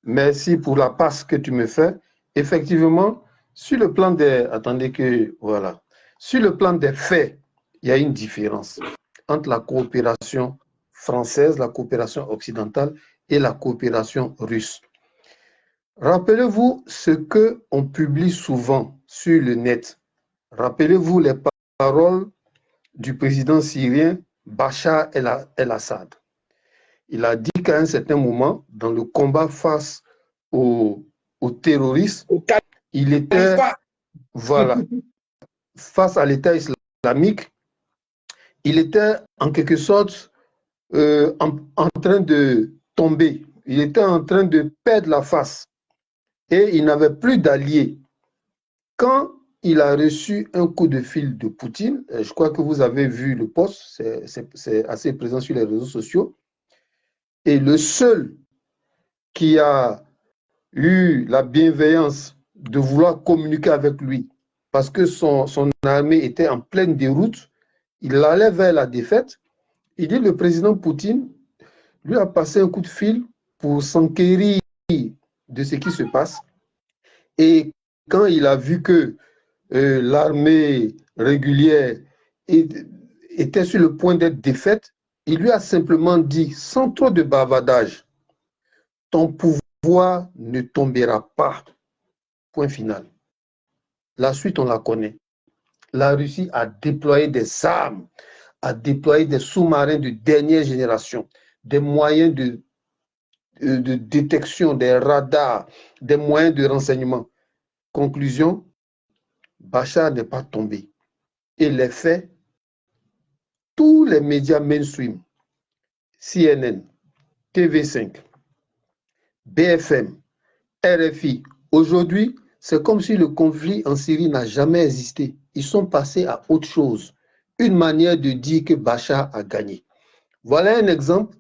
Merci pour la passe que tu me fais. Effectivement, sur le plan des... Attendez que... Voilà. Sur le plan des faits, il y a une différence entre la coopération française, la coopération occidentale et la coopération russe. Rappelez-vous ce qu'on publie souvent sur le net. Rappelez-vous les paroles du président syrien Bachar el-Assad. Il a dit qu'à un certain moment, dans le combat face aux terroristes, il était, voilà, face à l'État islamique, il était en quelque sorte en train de tomber. Il était en train de perdre la face et il n'avait plus d'alliés. Quand il a reçu un coup de fil de Poutine. Je crois que vous avez vu le post, c'est assez présent sur les réseaux sociaux. Et le seul qui a eu la bienveillance de vouloir communiquer avec lui, parce que son armée était en pleine déroute, il allait vers la défaite. Il dit le président Poutine lui a passé un coup de fil pour s'enquérir de ce qui se passe. Et quand il a vu que l'armée régulière était sur le point d'être défaite, il lui a simplement dit, sans trop de bavardage, ton pouvoir ne tombera pas. Point final. La suite, on la connaît. La Russie a déployé des armes, a déployé des sous-marins de dernière génération, des moyens de détection, des radars, des moyens de renseignement. Conclusion, Bachar n'est pas tombé. Et les faits, tous les médias mainstream, CNN, TV5, BFM, RFI, aujourd'hui, c'est comme si le conflit en Syrie n'a jamais existé. Ils sont passés à autre chose. Une manière de dire que Bachar a gagné. Voilà un exemple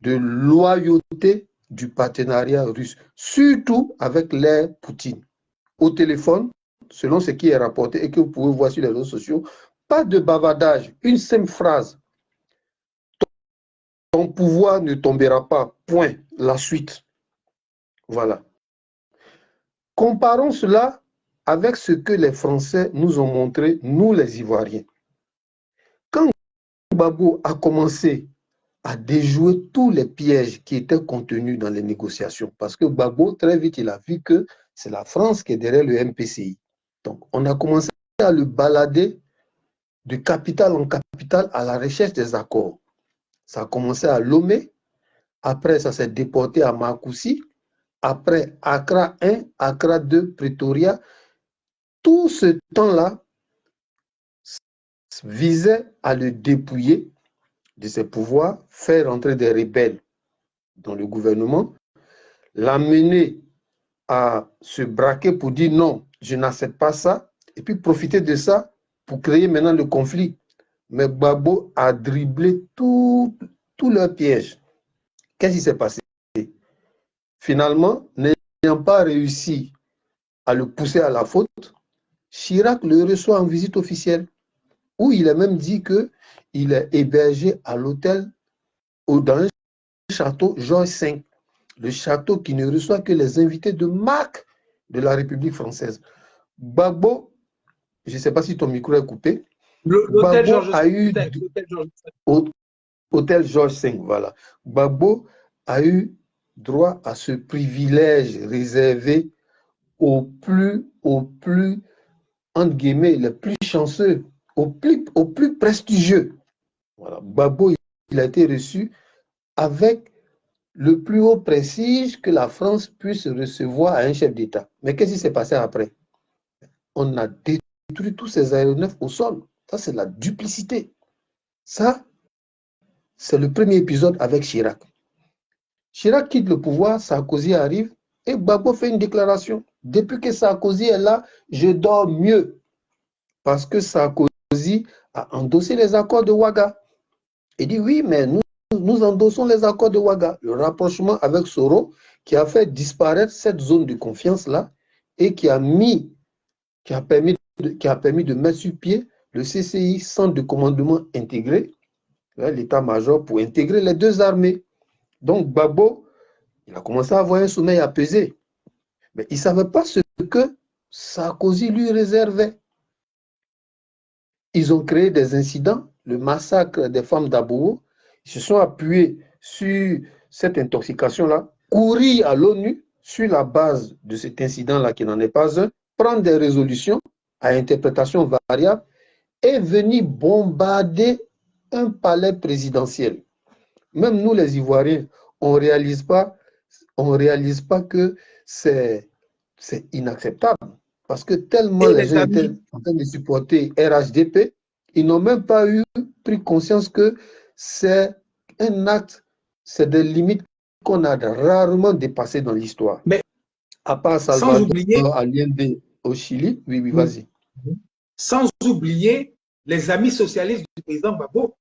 de loyauté du partenariat russe, surtout avec l'ère Poutine. Au téléphone, selon ce qui est rapporté et que vous pouvez voir sur les réseaux sociaux, pas de bavardage, une simple phrase. Ton pouvoir ne tombera pas, point, la suite. Voilà. Comparons cela avec ce que les Français nous ont montré, nous les Ivoiriens. Quand Gbagbo a commencé à déjouer tous les pièges qui étaient contenus dans les négociations, parce que Gbagbo, très vite, il a vu que c'est la France qui est derrière le MPCI. Donc, on a commencé à le balader de capitale en capitale à la recherche des accords. Ça a commencé à Lomé, après ça s'est déporté à Marcoussis, après Accra 1, Accra 2, Pretoria. Tout ce temps-là visait à le dépouiller de ses pouvoirs, faire entrer des rebelles dans le gouvernement, l'amener à se braquer pour dire non, je n'accepte pas ça, et puis profiter de ça pour créer maintenant le conflit. Mais Gbagbo a dribblé tous leurs pièges. Qu'est-ce qui s'est passé? Finalement, n'ayant pas réussi à le pousser à la faute, Chirac le reçoit en visite officielle, où il a même dit qu'il est hébergé à l'hôtel dans le château Georges V, le château qui ne reçoit que les invités de marque de la République française. Gbagbo, je ne sais pas si ton micro est coupé. L'hôtel Georges V. Hôtel Georges V, voilà. Gbagbo a eu droit à ce privilège réservé aux plus, entre guillemets, les plus chanceux, aux plus prestigieux. Voilà. Gbagbo, il a été reçu avec le plus haut prestige que la France puisse recevoir à un chef d'État. Mais qu'est-ce qui s'est passé après? On a détruit tous ces aéronefs au sol. Ça, c'est la duplicité. Ça, c'est le premier épisode avec Chirac. Chirac quitte le pouvoir, Sarkozy arrive et Gbagbo fait une déclaration. Depuis que Sarkozy est là, je dors mieux. Parce que Sarkozy a endossé les accords de Ouaga. Il dit oui, mais nous endossons les accords de Ouaga. Le rapprochement avec Soro qui a fait disparaître cette zone de confiance-là et qui a permis de mettre sur pied le CCI, Centre de commandement intégré, l'état-major pour intégrer les deux armées. Donc Gbagbo, il a commencé à avoir un sommeil apaisé. Mais il ne savait pas ce que Sarkozy lui réservait. Ils ont créé des incidents, le massacre des femmes d'Abou. Ils se sont appuyés sur cette intoxication-là, courir à l'ONU sur la base de cet incident-là qui n'en est pas un, prendre des résolutions à interprétation variable et venir bombarder un palais présidentiel. Même nous, les Ivoiriens, on ne réalise pas que c'est inacceptable. Parce que tellement les gens étaient en train de supporter RHDP, ils n'ont même pas pris conscience que c'est un acte, c'est des limites qu'on a rarement dépassées dans l'histoire. Mais à part Salvador Allende au Chili, oui, vas-y. Sans oublier les amis socialistes du président Gbagbo.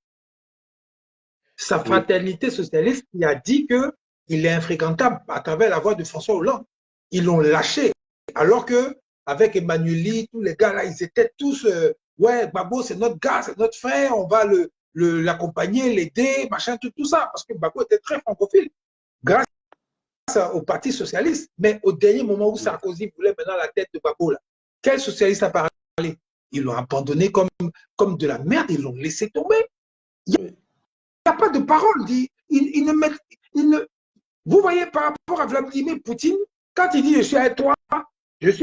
Sa fraternité socialiste qui a dit qu'il est infréquentable à travers la voix de François Hollande. Ils l'ont lâché. Alors que avec Emmanuel, tous les gars là, ils étaient tous ouais, Gbagbo, c'est notre gars, c'est notre frère, on va l'accompagner, l'aider, machin, tout ça. Parce que Gbagbo était très francophile, grâce au Parti socialiste. Mais au dernier moment où Sarkozy voulait maintenant la tête de Gbagbo, là, quel socialiste a parlé? Ils l'ont abandonné comme de la merde, ils l'ont laissé tomber. Il n'y a pas de parole. Vous voyez, par rapport à Vladimir Poutine, quand il dit je suis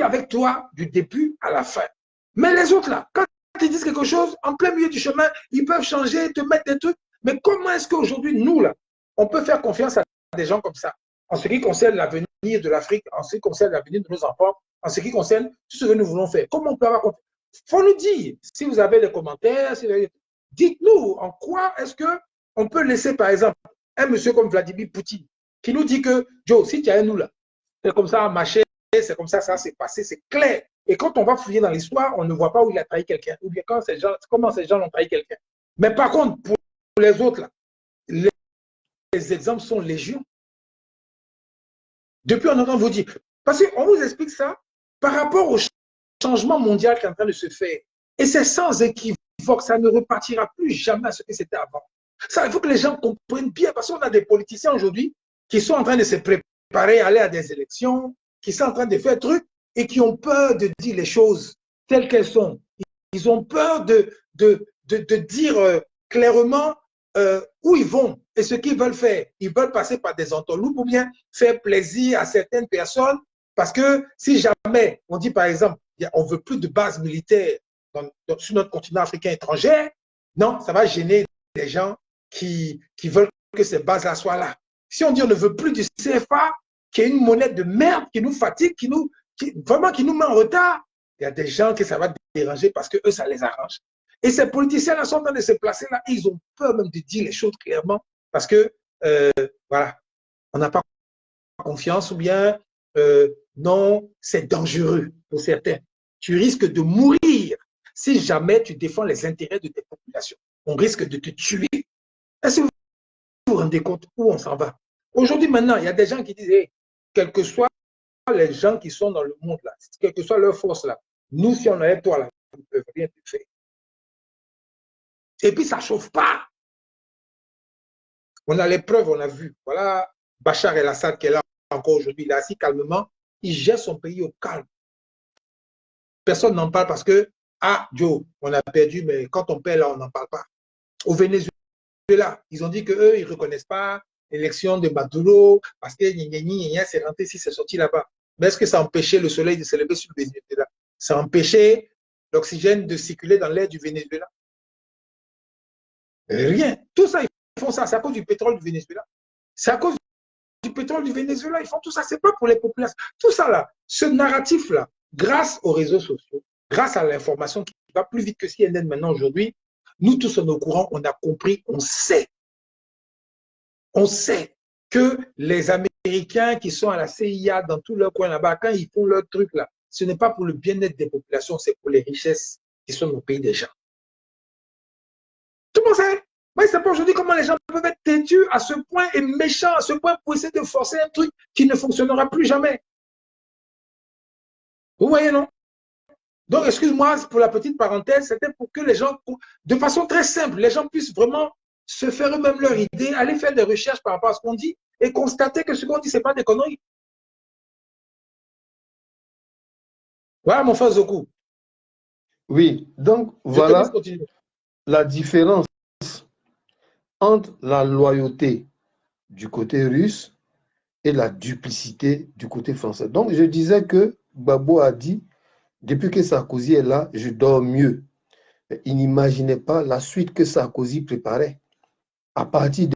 avec toi du début à la fin. Mais les autres là, quand ils disent quelque chose, en plein milieu du chemin, ils peuvent changer, te mettre des trucs. Mais comment est-ce qu'aujourd'hui, nous là, on peut faire confiance à des gens comme ça, en ce qui concerne l'avenir de l'Afrique, en ce qui concerne l'avenir de nos enfants, en ce qui concerne tout ce que nous voulons faire? Comment on peut avoir confiance? Il faut nous dire, si vous avez des commentaires, dites-nous en quoi est-ce qu'on peut laisser, par exemple, un monsieur comme Vladimir Poutine, qui nous dit que, Joe, si tu as un nous là, c'est comme ça, marché, c'est comme ça s'est passé, c'est clair. Et quand on va fouiller dans l'histoire, on ne voit pas où il a trahi quelqu'un, ou bien comment ces gens ont trahi quelqu'un. Mais par contre, pour les autres, là, les exemples sont légion. Depuis, on entend vous dire, parce qu'on vous explique ça par rapport au changement mondial qui est en train de se faire. Et c'est sans équivoque, ça ne repartira plus jamais à ce que c'était avant. Ça, il faut que les gens comprennent bien, parce qu'on a des politiciens aujourd'hui qui sont en train de se préparer à aller à des élections, qui sont en train de faire trucs et qui ont peur de dire les choses telles qu'elles sont. Ils ont peur de dire clairement où ils vont et ce qu'ils veulent faire. Ils veulent passer par des entourloupes ou bien faire plaisir à certaines personnes, parce que si jamais on dit par exemple, on ne veut plus de base militaire sur notre continent africain étranger, non, ça va gêner des gens qui veulent que ces bases-là soient là. Si on dit on ne veut plus du CFA, qui est une monnaie de merde, qui nous fatigue, qui nous met en retard, il y a des gens que ça va déranger parce que eux, ça les arrange. Et ces politiciens-là sont en train de se placer là, et ils ont peur même de dire les choses clairement, parce que, voilà, on n'a pas confiance, ou bien, non, c'est dangereux pour certains. Tu risques de mourir si jamais tu défends les intérêts de tes populations. On risque de te tuer. Est-ce que vous vous rendez compte où on s'en va? Aujourd'hui, maintenant, il y a des gens qui disent, hey, quels que soient les gens qui sont dans le monde là, quelle que soit leur force là, nous, si on est toi là, on ne peut rien te faire. Et puis, ça ne chauffe pas. On a les preuves, on a vu. Voilà, Bachar el-Assad qui est là encore aujourd'hui, il est assis calmement, il gère son pays au calme. Personne n'en parle parce que, ah, Joe, on a perdu, mais quand on perd là, on n'en parle pas. Au Venezuela, ils ont dit qu'eux, ils ne reconnaissent pas l'élection de Maduro parce que c'est rentré ici, c'est sorti là-bas. Mais est-ce que ça empêchait le soleil de se lever sur le Venezuela? Ça empêchait l'oxygène de circuler dans l'air du Venezuela? Rien. Tout ça, ils font ça. C'est à cause du pétrole du Venezuela. C'est à cause du pétrole du Venezuela. Ils font tout ça. C'est pas pour les populations. Tout ça là, ce narratif-là, grâce aux réseaux sociaux, grâce à l'information qui va plus vite que CNN maintenant aujourd'hui, nous tous sommes au courant, on a compris, on sait. On sait que les Américains qui sont à la CIA dans tout leur coin là-bas, quand ils font leur truc là, ce n'est pas pour le bien-être des populations, c'est pour les richesses qui sont dans le pays des gens. Tout le monde sait. Mais c'est pas aujourd'hui comment les gens peuvent être têtus à ce point et méchants à ce point pour essayer de forcer un truc qui ne fonctionnera plus jamais. Vous voyez, non? Donc, excuse-moi pour la petite parenthèse, c'était pour que les gens, de façon très simple, les gens puissent vraiment se faire eux-mêmes leur idée, aller faire des recherches par rapport à ce qu'on dit et constater que ce qu'on dit, ce n'est pas des conneries. Voilà, mon frère Zoku. Oui, donc voilà la différence entre la loyauté du côté russe et la duplicité du côté français. Donc, je disais que Gbagbo a dit, depuis que Sarkozy est là, je dors mieux. Il n'imaginait pas la suite que Sarkozy préparait. À partir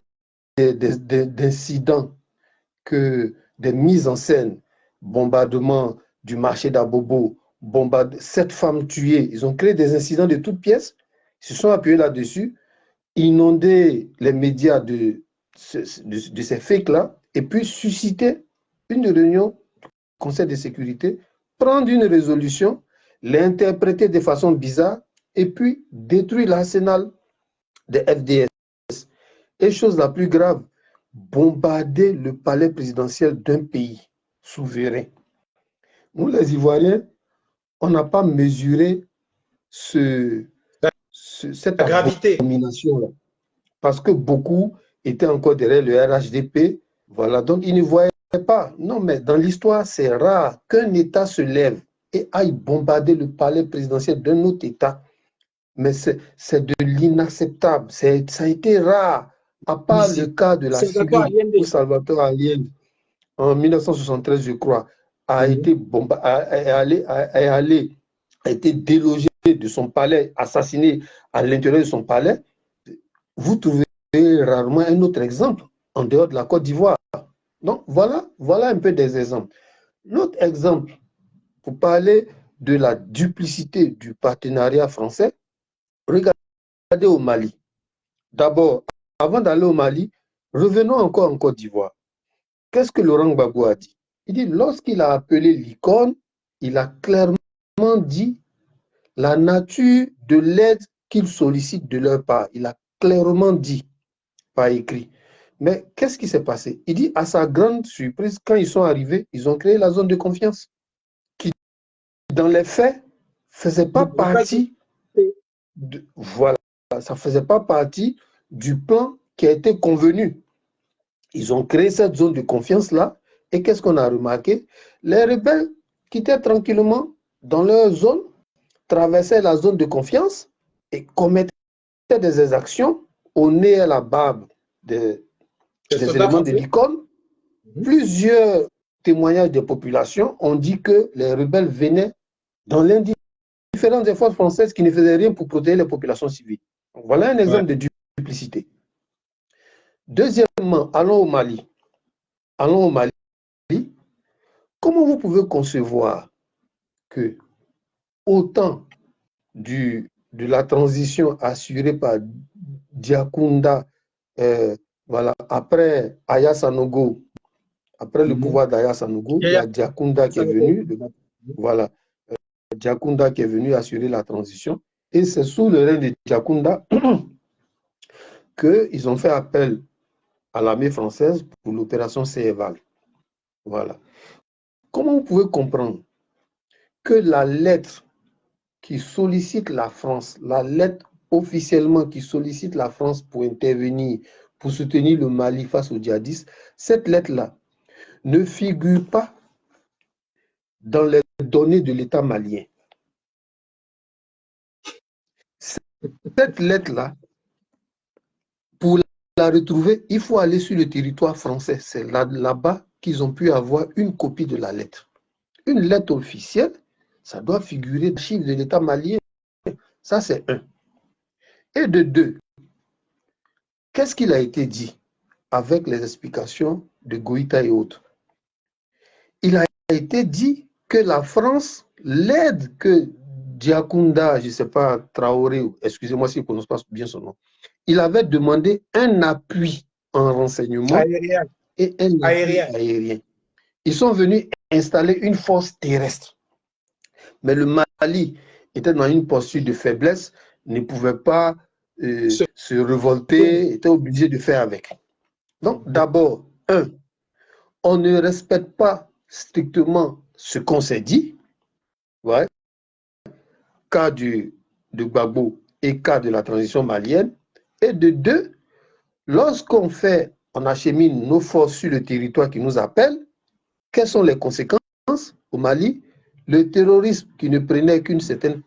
d'incidents, des mises en scène, bombardement du marché d'Abobo, 7 femmes tuées, ils ont créé des incidents de toutes pièces, ils se sont appuyés là-dessus, inondé les médias de ces fakes-là, et puis susciter une réunion du Conseil de sécurité, prendre une résolution, l'interpréter de façon bizarre et puis détruire l'arsenal des FDS. Et chose la plus grave, bombarder le palais présidentiel d'un pays souverain. Nous, les Ivoiriens, on n'a pas mesuré cette La gravité. abomination-là. Parce que beaucoup étaient encore derrière le RHDP. Voilà, donc ils ne voyaient pas. Non, mais dans l'histoire, c'est rare qu'un État se lève et aille bombarder le palais présidentiel d'un autre État. Mais c'est de l'inacceptable. Ça a été rare, à part le cas de la Salvatore Syrie, Allende. où Salvatore Allende, en 1973, je crois, a été a été délogé de son palais, assassiné à l'intérieur de son palais. Vous trouvez rarement un autre exemple en dehors de la Côte d'Ivoire. Donc, voilà un peu des exemples. L'autre exemple, pour parler de la duplicité du partenariat français, regardez au Mali. D'abord, avant d'aller au Mali, revenons encore en Côte d'Ivoire. Qu'est-ce que Laurent Gbagbo a dit? Il dit, lorsqu'il a appelé l'icône, il a clairement dit la nature de l'aide qu'il sollicite de leur part. Il a clairement dit, pas écrit. Mais qu'est-ce qui s'est passé? Il dit, à sa grande surprise, quand ils sont arrivés, ils ont créé la zone de confiance, qui, dans les faits, faisait pas partie voilà, ça faisait pas partie du plan qui a été convenu. Ils ont créé cette zone de confiance-là, et qu'est-ce qu'on a remarqué? Les rebelles quittaient tranquillement dans leur zone, traversaient la zone de confiance et commettaient des exactions au nez et à la barbe des éléments de l'icône. Plusieurs témoignages des populations ont dit que les rebelles venaient dans l'indifférence des forces françaises qui ne faisaient rien pour protéger les populations civiles. Donc, voilà un exemple de duplicité. Deuxièmement, allons au Mali. Allons au Mali. Comment vous pouvez concevoir que autant de la transition assurée par Diakounda, voilà, après Aya Sanogo, après le pouvoir d'Aya Sanogo, il y a Diakounda qui est venu, voilà, Diakounda qui est venu assurer la transition, et c'est sous le règne de Diakounda qu'ils ont fait appel à l'armée française pour l'opération Céval. Voilà. Comment vous pouvez comprendre que la lettre qui sollicite la France, la lettre officiellement qui sollicite la France pour intervenir, pour soutenir le Mali face aux djihadistes, cette lettre-là ne figure pas dans les données de l'État malien. Cette lettre-là, pour la retrouver, il faut aller sur le territoire français. C'est là-bas qu'ils ont pu avoir une copie de la lettre. Une lettre officielle, ça doit figurer dans le chiffre de l'État malien. Ça, c'est un. Et de deux, qu'est-ce qu'il a été dit avec les explications de Goïta et autres? Il a été dit que la France, l'aide que Diakounda, je ne sais pas, Traoré, excusez-moi si je ne prononce pas bien son nom, il avait demandé un appui en renseignement et un appui aérien. Ils sont venus installer une force terrestre. Mais le Mali était dans une posture de faiblesse, ne pouvait pas se révolter, était obligé de faire avec. Donc, d'abord, on ne respecte pas strictement ce qu'on s'est dit, ouais, cas de Gbagbo et cas de la transition malienne. Et de deux, lorsqu'on achemine nos forces sur le territoire qui nous appelle, quelles sont les conséquences au Mali? Le terrorisme qui ne prenait qu'une certaine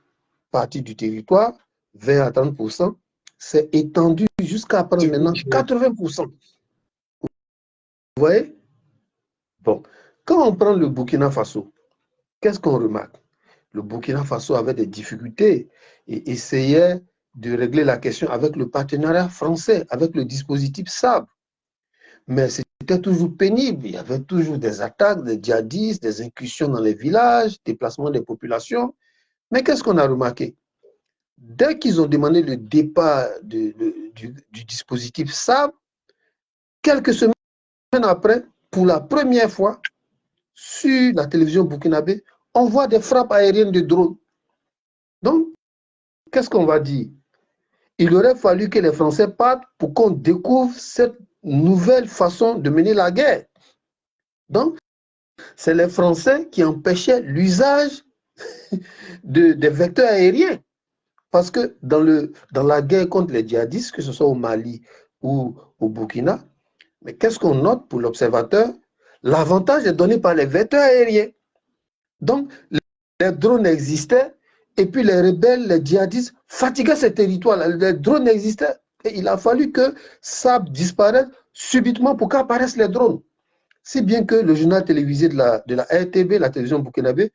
partie du territoire, 20 à 30%, s'est étendu jusqu'à prendre maintenant 80%. Vous voyez? Bon, quand on prend le Burkina Faso, qu'est-ce qu'on remarque? Le Burkina Faso avait des difficultés et essayait de régler la question avec le partenariat français, avec le dispositif SAB. Mais c'était toujours pénible. Il y avait toujours des attaques, des djihadistes, des incursions dans les villages, déplacement des populations. Mais qu'est-ce qu'on a remarqué? Dès qu'ils ont demandé le départ du dispositif SAB, quelques semaines après, pour la première fois, sur la télévision burkinabé, on voit des frappes aériennes de drones. Donc, qu'est-ce qu'on va dire? Il aurait fallu que les Français partent pour qu'on découvre cette nouvelle façon de mener la guerre. Donc, c'est les Français qui empêchaient l'usage des vecteurs aériens. Parce que dans la guerre contre les djihadistes, que ce soit au Mali ou au Burkina, mais qu'est-ce qu'on note pour l'observateur? L'avantage est donné par les vecteurs aériens. Donc, les drones existaient, et puis les rebelles, les djihadistes, fatiguaient ces territoires. Les drones existaient, et il a fallu que ça disparaisse subitement pour qu'apparaissent les drones. Si bien que le journal télévisé de la RTV, la télévision burkinabé,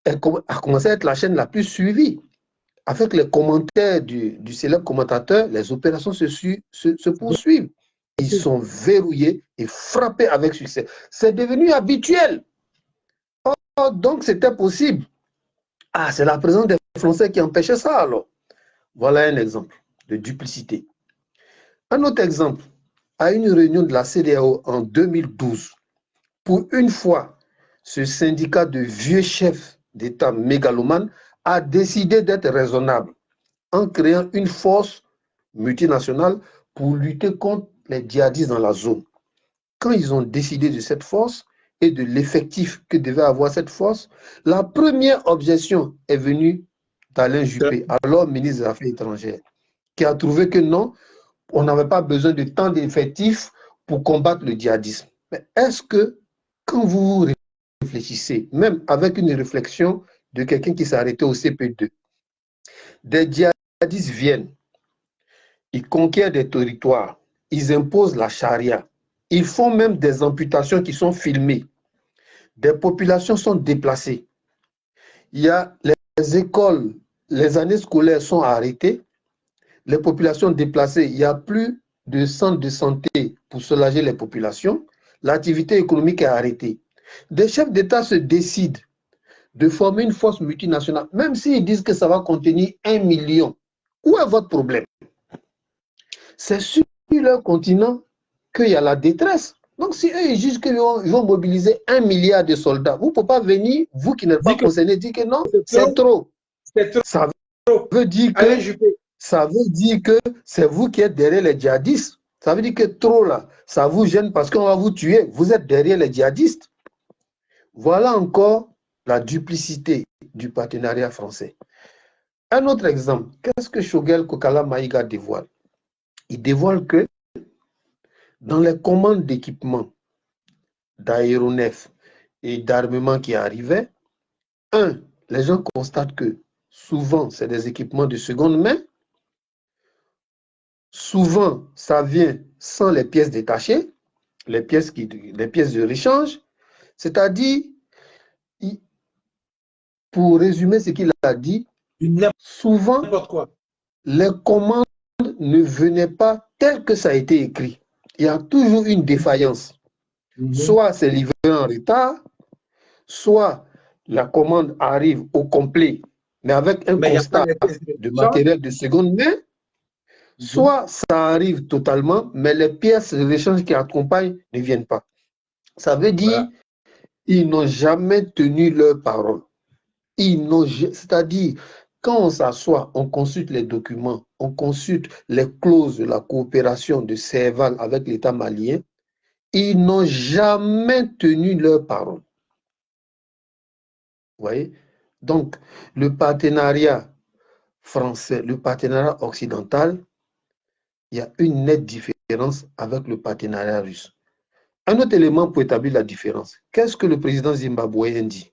a commencé à être la chaîne la plus suivie. Avec les commentaires du célèbre commentateur, les opérations se poursuivent. Ils sont verrouillés et frappés avec succès. C'est devenu habituel. Oh, donc c'était possible. Ah, c'est la présence des Français qui empêchait ça alors. Voilà un exemple de duplicité. Un autre exemple, à une réunion de la CEDEAO en 2012, pour une fois, ce syndicat de vieux chefs d'État mégalomanes a décidé d'être raisonnable en créant une force multinationale pour lutter contre les djihadistes dans la zone. Quand ils ont décidé de cette force et de l'effectif que devait avoir cette force, la première objection est venue d'Alain Juppé, alors ministre des Affaires étrangères, qui a trouvé que non, on n'avait pas besoin de tant d'effectifs pour combattre le djihadisme. Mais est-ce que, quand vous réfléchissez, même avec une réflexion de quelqu'un qui s'est arrêté au CP2, des djihadistes viennent, ils conquièrent des territoires, ils imposent la charia, ils font même des amputations qui sont filmées, des populations sont déplacées, il y a les écoles, les années scolaires sont arrêtées, les populations déplacées, il n'y a plus de centres de santé pour soulager les populations, l'activité économique est arrêtée. Des chefs d'État se décident de former une force multinationale, même s'ils disent que ça va contenir 1 million. Où est votre problème? C'est sur leur continent qu'il y a la détresse. Donc, si eux ils jugent qu'ils vont mobiliser 1 milliard de soldats, vous ne pouvez pas venir, vous qui n'êtes pas concernés, dire que non, c'est trop. Ça veut dire que c'est vous qui êtes derrière les djihadistes. Ça veut dire que trop là, ça vous gêne parce qu'on va vous tuer. Vous êtes derrière les djihadistes. Voilà encore la duplicité du partenariat français. Un autre exemple, qu'est-ce que Choguel Kokala Maïga dévoile? Il dévoile que dans les commandes d'équipements, d'aéronefs et d'armement qui arrivaient, les gens constatent que souvent, c'est des équipements de seconde main. Souvent, ça vient sans les pièces détachées, les pièces de rechange. C'est-à-dire, pour résumer ce qu'il a dit, souvent, les commandes ne venaient pas tel que ça a été écrit. Il y a toujours une défaillance. Soit c'est livré en retard, soit la commande arrive au complet, mais avec un constat de matériel de seconde main, soit ça arrive totalement, mais les pièces de rechange qui accompagnent ne viennent pas. Ça veut dire qu'ils n'ont jamais tenu leur parole. C'est-à-dire, quand on s'assoit, on consulte les documents, on consulte les clauses de la coopération de Serval avec l'État malien, ils n'ont jamais tenu leur parole. Vous voyez? Donc, le partenariat français, le partenariat occidental, il y a une nette différence avec le partenariat russe. Un autre élément pour établir la différence, qu'est-ce que le président zimbabwéen dit?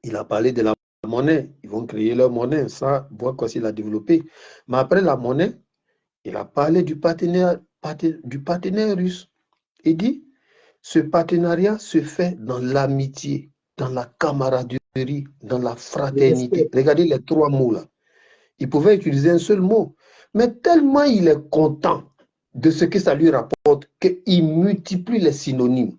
Il a parlé de la monnaie, ils vont créer leur monnaie, ça, Bouakosi l'a développé. Mais après la monnaie, il a parlé du partenaire russe. Il dit, ce partenariat se fait dans l'amitié, dans la camaraderie, dans la fraternité. Regardez les 3 mots là. Il pouvait utiliser un seul mot. Mais tellement il est content de ce que ça lui rapporte qu'il multiplie les synonymes.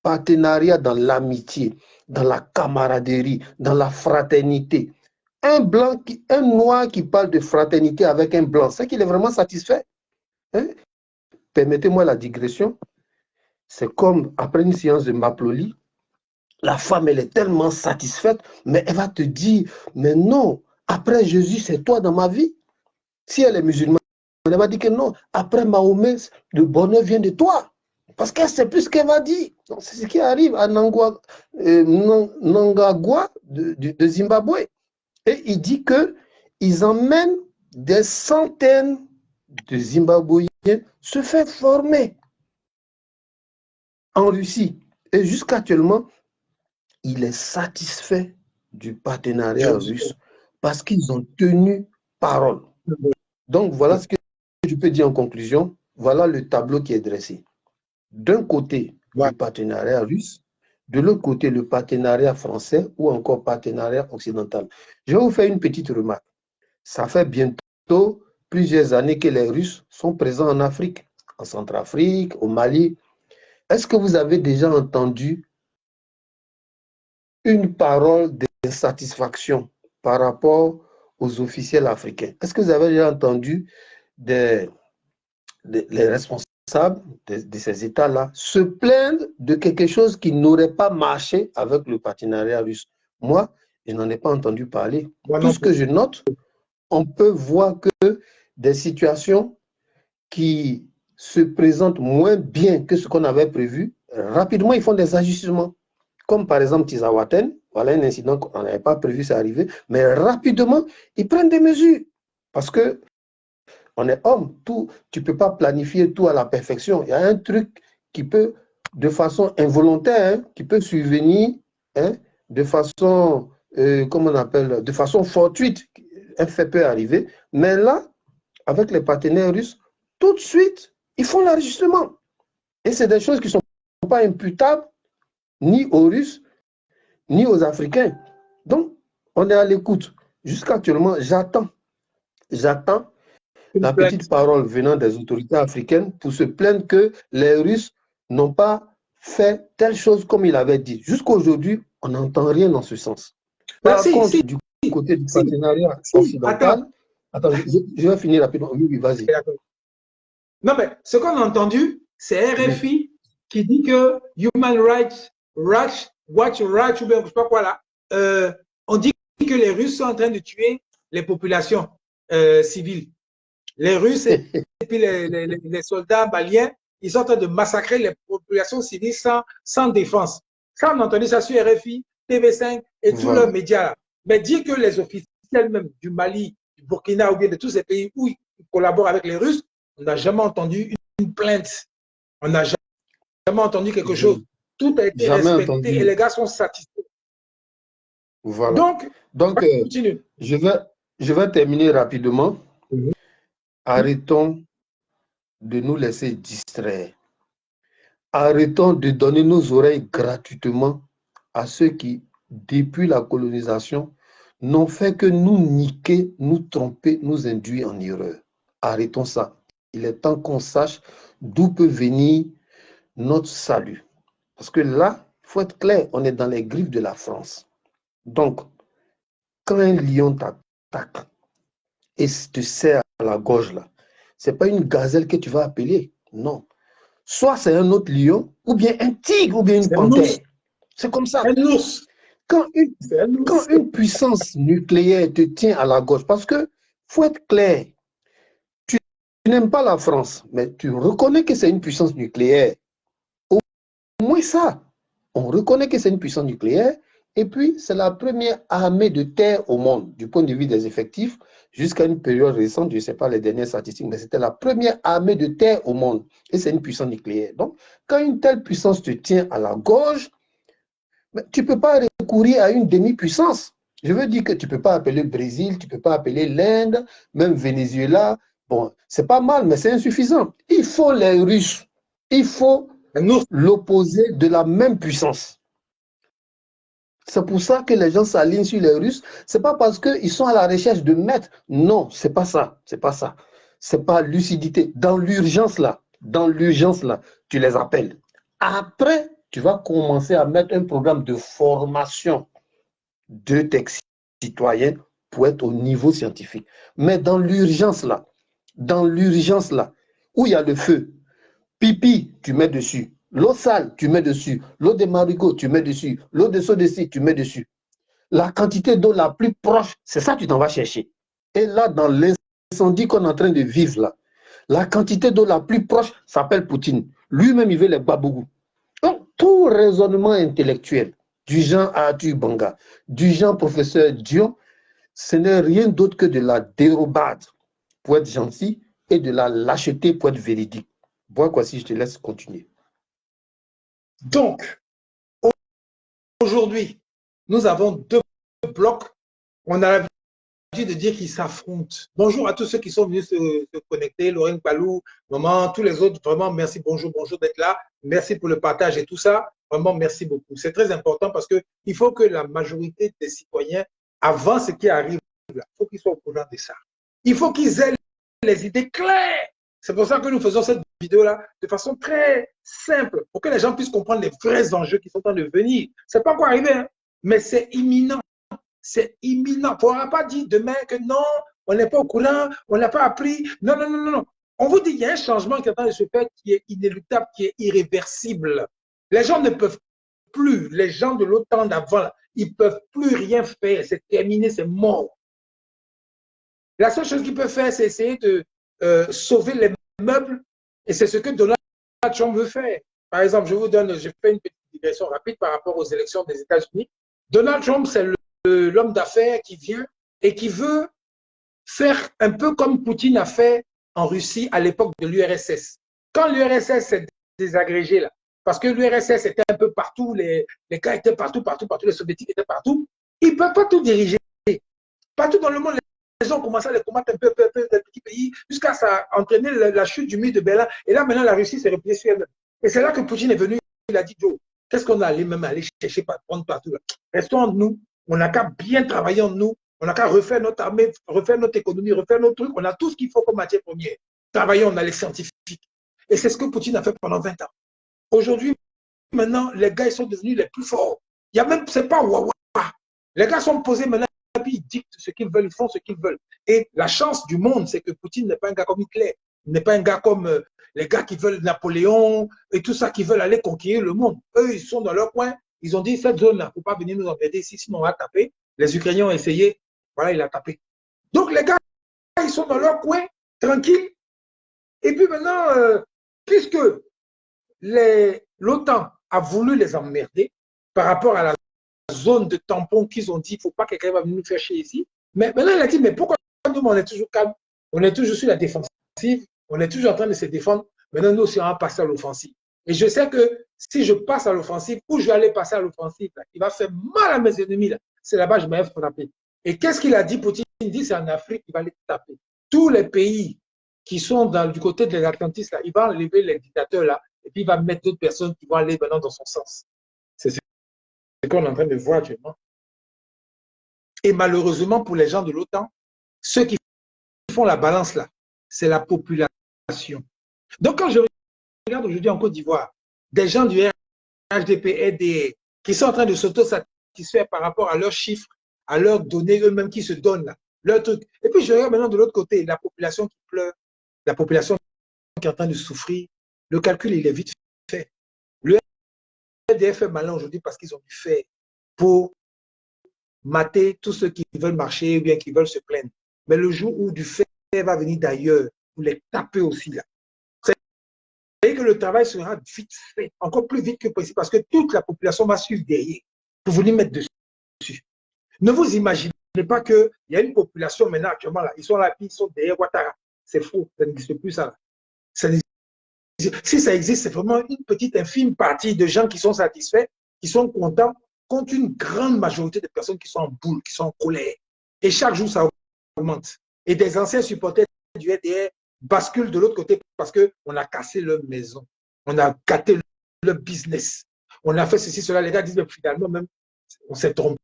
Partenariat dans l'amitié, dans la camaraderie, dans la fraternité. Un noir qui parle de fraternité avec un blanc, c'est qu'il est vraiment satisfait. Hein? Permettez-moi la digression. C'est comme après une séance de Maploli, la femme, elle est tellement satisfaite, mais elle va te dire, mais non, Après Jésus, c'est toi dans ma vie. Si elle est musulmane, elle va dire que non. Après Mahomet, le bonheur vient de toi. Parce qu'elle sait plus ce qu'elle va dire. C'est ce qui arrive à Nangagwa de Zimbabwe. Et il dit qu'ils emmènent des centaines de Zimbabwéens se faire former en Russie. Et jusqu'actuellement, il est satisfait du partenariat russe parce qu'ils ont tenu parole. Donc, voilà ce que je peux dire en conclusion. Voilà le tableau qui est dressé. D'un côté, le partenariat russe, de l'autre côté, le partenariat français ou encore partenariat occidental. Je vais vous faire une petite remarque. Ça fait bientôt plusieurs années que les Russes sont présents en Afrique, en Centrafrique, au Mali. Est-ce que vous avez déjà entendu une parole d'insatisfaction par rapport aux officiels africains? Est-ce que vous avez déjà entendu les responsables de ces États-là se plaindre de quelque chose qui n'aurait pas marché avec le partenariat russe? Moi, je n'en ai pas entendu parler. Tout ce que je note, on peut voir que des situations qui se présentent moins bien que ce qu'on avait prévu, rapidement, ils font des ajustements. Comme par exemple Tizawaten, voilà un incident qu'on n'avait pas prévu, c'est arrivé, mais rapidement, ils prennent des mesures. Parce que on est homme, tu ne peux pas planifier tout à la perfection. Il y a un truc qui peut, de façon involontaire, qui peut survenir de façon, comment on appelle, de façon fortuite. Un fait peut arriver. Mais là, avec les partenaires russes, tout de suite, ils font l'enregistrement. Et c'est des choses qui ne sont pas imputables ni aux Russes, ni aux Africains. Donc, on est à l'écoute. Jusqu'actuellement, j'attends la petite parole venant des autorités africaines pour se plaindre que les Russes n'ont pas fait telle chose comme il avait dit. Jusqu'à aujourd'hui, on n'entend rien dans ce sens. Par contre, du côté du partenariat occidental, attends, je vais finir rapidement. Oui, vas-y. Non, mais ce qu'on a entendu, c'est RFI qui dit que Human Rights Watch, ou bien je ne sais pas quoi là, on dit que les Russes sont en train de tuer les populations civiles. Les Russes et puis les soldats maliens, ils sont en train de massacrer les populations civiles sans défense. Ça, on a entendu ça sur RFI, TV5 et tous leurs médias. Mais dire que les officiels même du Mali, du Burkina ou bien de tous ces pays où ils collaborent avec les Russes, on n'a jamais entendu une plainte. On n'a jamais entendu quelque chose. Tout a été respecté et les gars sont satisfaits. Voilà. Donc je vais terminer rapidement. Arrêtons de nous laisser distraire. Arrêtons de donner nos oreilles gratuitement à ceux qui, depuis la colonisation, n'ont fait que nous niquer, nous tromper, nous induire en erreur. Arrêtons ça. Il est temps qu'on sache d'où peut venir notre salut. Parce que là, il faut être clair, on est dans les griffes de la France. Donc, quand un lion t'attaque et te serre à la gorge, là, ce n'est pas une gazelle que tu vas appeler. Non. Soit c'est un autre lion, ou bien un tigre, ou bien une panthère. C'est comme ça. Un ours. Quand une puissance nucléaire te tient à la gorge, parce que, faut être clair, tu n'aimes pas la France, mais tu reconnais que c'est une puissance nucléaire. Au moins ça. On reconnaît que c'est une puissance nucléaire, et puis c'est la première armée de terre au monde, du point de vue des effectifs, jusqu'à une période récente, je ne sais pas les dernières statistiques, mais c'était la première armée de terre au monde, et c'est une puissance nucléaire. Donc, quand une telle puissance te tient à la gorge, tu ne peux pas recourir à une demi-puissance. Je veux dire que tu ne peux pas appeler le Brésil, tu ne peux pas appeler l'Inde, même Venezuela. Bon, c'est pas mal, mais c'est insuffisant. Il faut les Russes. Il faut l'opposé de la même puissance. C'est pour ça que les gens s'alignent sur les Russes. Ce n'est pas parce qu'ils sont à la recherche de maîtres. Non, ce n'est pas ça. Ce n'est pas ça. Ce n'est pas lucidité. Dans l'urgence là, tu les appelles. Après, tu vas commencer à mettre un programme de formation de tes citoyens pour être au niveau scientifique. Mais dans l'urgence là, où il y a le feu, pipi, tu mets dessus. L'eau sale, tu mets dessus. L'eau de marigot, tu mets dessus. L'eau de soda, tu mets dessus. la quantité d'eau la plus proche, c'est ça que tu t'en vas chercher. Et là, dans l'incendie qu'on est en train de vivre là, la quantité d'eau la plus proche s'appelle Poutine. Lui-même, il veut les Babougou. Donc, tout raisonnement intellectuel du genre Arthur Banga, du genre professeur Dion, ce n'est rien d'autre que de la dérobade pour être gentil et de la lâcheté pour être véridique. Bon, quoi, si je te laisse continuer. Donc, aujourd'hui, nous avons deux blocs. On a l'habitude de dire qu'ils s'affrontent. Bonjour à tous ceux qui sont venus se connecter, Lorraine Palou, maman, tous les autres, vraiment merci, bonjour d'être là. Merci pour le partage et tout ça. Vraiment, merci beaucoup. C'est très important parce qu'il faut que la majorité des citoyens, avant ce qui arrive, il faut qu'ils soient au courant de ça. Il faut qu'ils aient les idées claires. C'est pour ça que nous faisons cette vidéo-là de façon très simple, pour que les gens puissent comprendre les vrais enjeux qui sont en train de venir. Ce n'est pas encore arrivé, hein, mais c'est imminent. C'est imminent. On ne pourra pas dire demain que non, on n'est pas au courant, on n'a pas appris. Non, non, non, non, non. On vous dit qu'il y a un changement qui est en train de se faire qui est inéluctable, qui est irréversible. Les gens ne peuvent plus, les gens de l'OTAN d'avant, ils ne peuvent plus rien faire. C'est terminé, c'est mort. La seule chose qu'ils peuvent faire, c'est essayer de sauver les meubles, et c'est ce que Donald Trump veut faire. Par exemple, je fais une petite digression rapide par rapport aux élections des États-Unis. Donald Trump, c'est l'homme d'affaires qui vient et qui veut faire un peu comme Poutine a fait en Russie à l'époque de l'URSS. Quand l'URSS s'est désagrégée, là, parce que l'URSS était un peu partout, les gars étaient partout, les soviétiques étaient partout, ils ne peuvent pas tout diriger. Partout dans le monde, les gens commencent à les combattre un peu dans les petits pays, jusqu'à ça entraîner la chute du mur de Berlin. Et là, maintenant, la Russie s'est repliée sur elle-même. Et c'est là que Poutine est venu, il a dit, Joe, qu'est-ce qu'on a allé même aller chercher, prendre partout là? Restons entre nous, on n'a qu'à bien travailler entre nous, on n'a qu'à refaire notre armée, refaire notre économie, refaire nos trucs, on a tout ce qu'il faut comme matière première. Travaillons, on a les scientifiques. Et c'est ce que Poutine a fait pendant 20 ans. Aujourd'hui, maintenant, les gars, ils sont devenus les plus forts. Il y a même, c'est pas waouh. Les gars sont posés maintenant, ils dictent ce qu'ils veulent, ils font ce qu'ils veulent. Et la chance du monde, c'est que Poutine n'est pas un gars comme Hitler, il n'est pas un gars comme les gars qui veulent Napoléon et tout ça, qui veulent aller conquérir le monde. Eux, ils sont dans leur coin, ils ont dit, cette zone-là, il ne faut pas venir nous embêter ici, sinon on va taper. Les Ukrainiens ont essayé, voilà, il a tapé. Donc les gars, ils sont dans leur coin, tranquilles. Et puis maintenant, puisque l'OTAN a voulu les emmerder par rapport à la zone de tampon qu'ils ont dit, il ne faut pas que quelqu'un va venir nous faire chier ici. Mais maintenant, il a dit, mais pourquoi nous, on est toujours calme, on est toujours sur la défensive, on est toujours en train de se défendre. Maintenant, nous aussi, on va passer à l'offensive. Et je sais que si je passe à l'offensive, ou je vais aller passer à l'offensive, il va faire mal à mes ennemis. C'est là-bas que je vais frapper. Et qu'est-ce qu'il a dit, Poutine? Il dit, c'est en Afrique qu'il va les taper. Tous les pays qui sont du côté de l'Atlantique, il va enlever les dictateurs là, et puis il va mettre d'autres personnes qui vont aller maintenant dans son sens. C'est ce qu'on est en train de voir actuellement. Et malheureusement, pour les gens de l'OTAN, ceux qui font la balance là, c'est la population. Donc, quand je regarde aujourd'hui en Côte d'Ivoire, des gens du HDP, qui sont en train de s'auto-satisfaire par rapport à leurs chiffres, à leurs données eux-mêmes qui se donnent là, leur truc. Et puis, je regarde maintenant de l'autre côté, la population qui pleure, la population qui est en train de souffrir. Le calcul, il est vite fait. Le RDF est malin aujourd'hui parce qu'ils ont dû faire pour mater tous ceux qui veulent marcher ou bien qui veulent se plaindre. Mais le jour où du fait va venir d'ailleurs, vous les tapez aussi là. C'est-à-dire que le travail sera vite fait, encore plus vite que possible, parce que toute la population va suivre derrière pour venir mettre dessus. Ne vous imaginez pas qu'il y a une population maintenant actuellement là, ils sont là, ils sont derrière Ouattara. C'est faux, ça n'existe plus ça. Si ça existe, c'est vraiment une petite infime partie de gens qui sont satisfaits, qui sont contents, contre une grande majorité de personnes qui sont en boule, qui sont en colère. Et chaque jour, ça augmente. Et des anciens supporters du RDR basculent de l'autre côté parce qu'on a cassé leur maison, on a gâté leur business, on a fait ceci, cela. Les gars disent, mais finalement, même, on s'est trompé.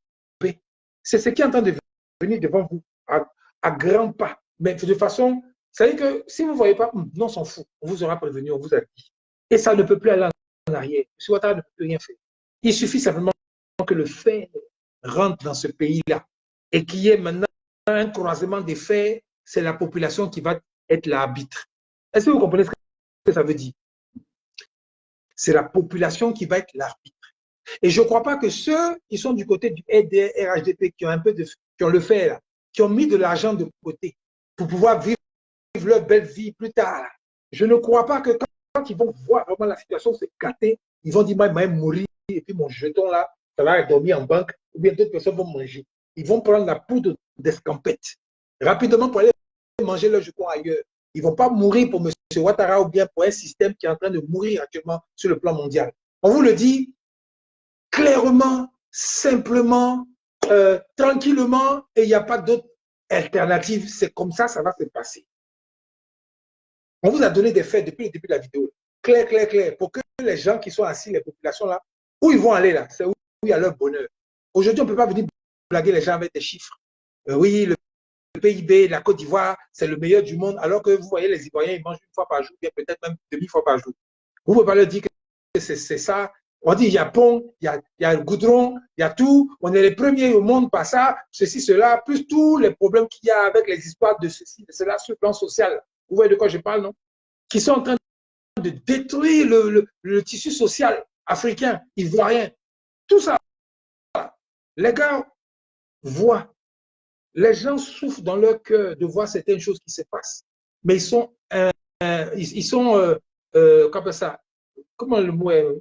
C'est ce qui est en train de venir devant vous à grands pas. Mais de façon, ça veut dire que si vous ne voyez pas, non, on s'en fout. On vous aura prévenu, on vous a dit. Et ça ne peut plus aller en arrière. M. Ouattara ne peut plus rien faire. Il suffit simplement que le fait rentre dans ce pays-là et qu'il y ait maintenant un croisement des faits, c'est la population qui va être l'arbitre. Est-ce que vous comprenez ce que ça veut dire? C'est la population qui va être l'arbitre. Et je ne crois pas que ceux qui sont du côté du RDR, RHDP, qui ont un peu de, qui ont le fait là, qui ont mis de l'argent de côté pour pouvoir vivre leur belle vie plus tard, là. Je ne crois pas que quand ils vont voir vraiment la situation se gâter, ils vont dire, moi, je vais mourir, et puis mon jeton là, ça va dormir en banque, ou bien d'autres personnes vont manger. Ils vont prendre la poudre d'escampette rapidement pour aller manger leur jeton ailleurs. Ils ne vont pas mourir pour M. Ouattara ou bien pour un système qui est en train de mourir actuellement sur le plan mondial. On vous le dit clairement, simplement, tranquillement, et il n'y a pas d'autre alternative. C'est comme ça ça va se passer. On vous a donné des faits depuis le début de la vidéo. Clair, clair, clair. Pour que les gens qui sont assis, les populations là, où ils vont aller là, c'est où il y a leur bonheur. Aujourd'hui, on ne peut pas venir blaguer les gens avec des chiffres. Oui, le PIB, la Côte d'Ivoire, c'est le meilleur du monde, alors que vous voyez les Ivoiriens, ils mangent une fois par jour, bien peut-être même demi-fois par jour. Vous ne pouvez pas leur dire que c'est ça. On dit il y a pont, il y a le goudron, il y a tout. On est les premiers au monde par ça, ceci, cela, plus tous les problèmes qu'il y a avec les histoires de ceci, de cela sur le plan social. Vous voyez de quoi je parle, non? Qui sont en train de détruire le tissu social africain, ivoirien. Tout ça. Les gars voient. Les gens souffrent dans leur cœur de voir certaines choses qui se passent. Mais ils sont, comme ça, comment le mot est,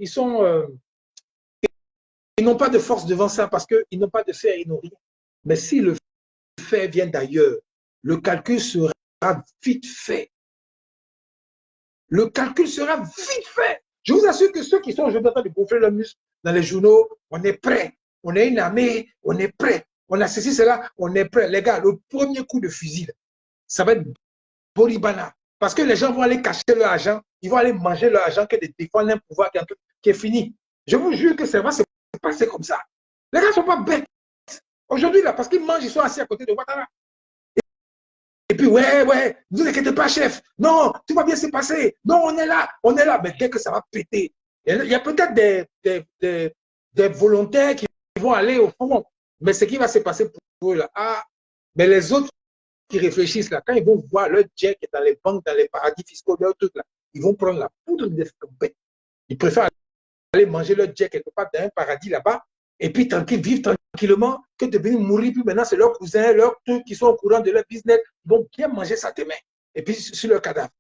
ils n'ont pas de force devant ça parce qu'ils n'ont pas de fait, ils n'ont rien. Mais si le fait vient d'ailleurs, le calcul sera vite fait. Le calcul sera vite fait. Je vous assure que ceux qui sont aujourd'hui en train de gonfler leurs muscles dans les journaux, on est prêt. On est une armée, on est prêt. On a ceci, cela, on est prêt. Les gars, le premier coup de fusil, ça va être Bolibana. Parce que les gens vont aller cacher leur argent, ils vont aller manger leur argent que de défendre un pouvoir qui est fini. Je vous jure que ça va se passer comme ça. Les gars ne sont pas bêtes. Aujourd'hui, là, parce qu'ils mangent, ils sont assis à côté de Ouattara. Et puis, ouais, ne vous inquiétez pas, chef. Non, tout va bien se passer. Non, on est là. Mais dès que ça va péter, il y a peut-être des volontaires qui vont aller au fond. Mais ce qui va se passer pour eux, là, mais les autres qui réfléchissent, là, quand ils vont voir leur jet qui est dans les banques, dans les paradis fiscaux, leur truc, là, ils vont prendre la poudre d'escampette. Ils préfèrent aller manger leur jet quelque part dans un paradis là-bas, et puis tranquille, vivre tranquillement, que de venir mourir. Puis maintenant, c'est leurs cousins, leurs trucs qui sont au courant de leur business. Ils vont bien manger ça demain. Et puis sur leur cadavre.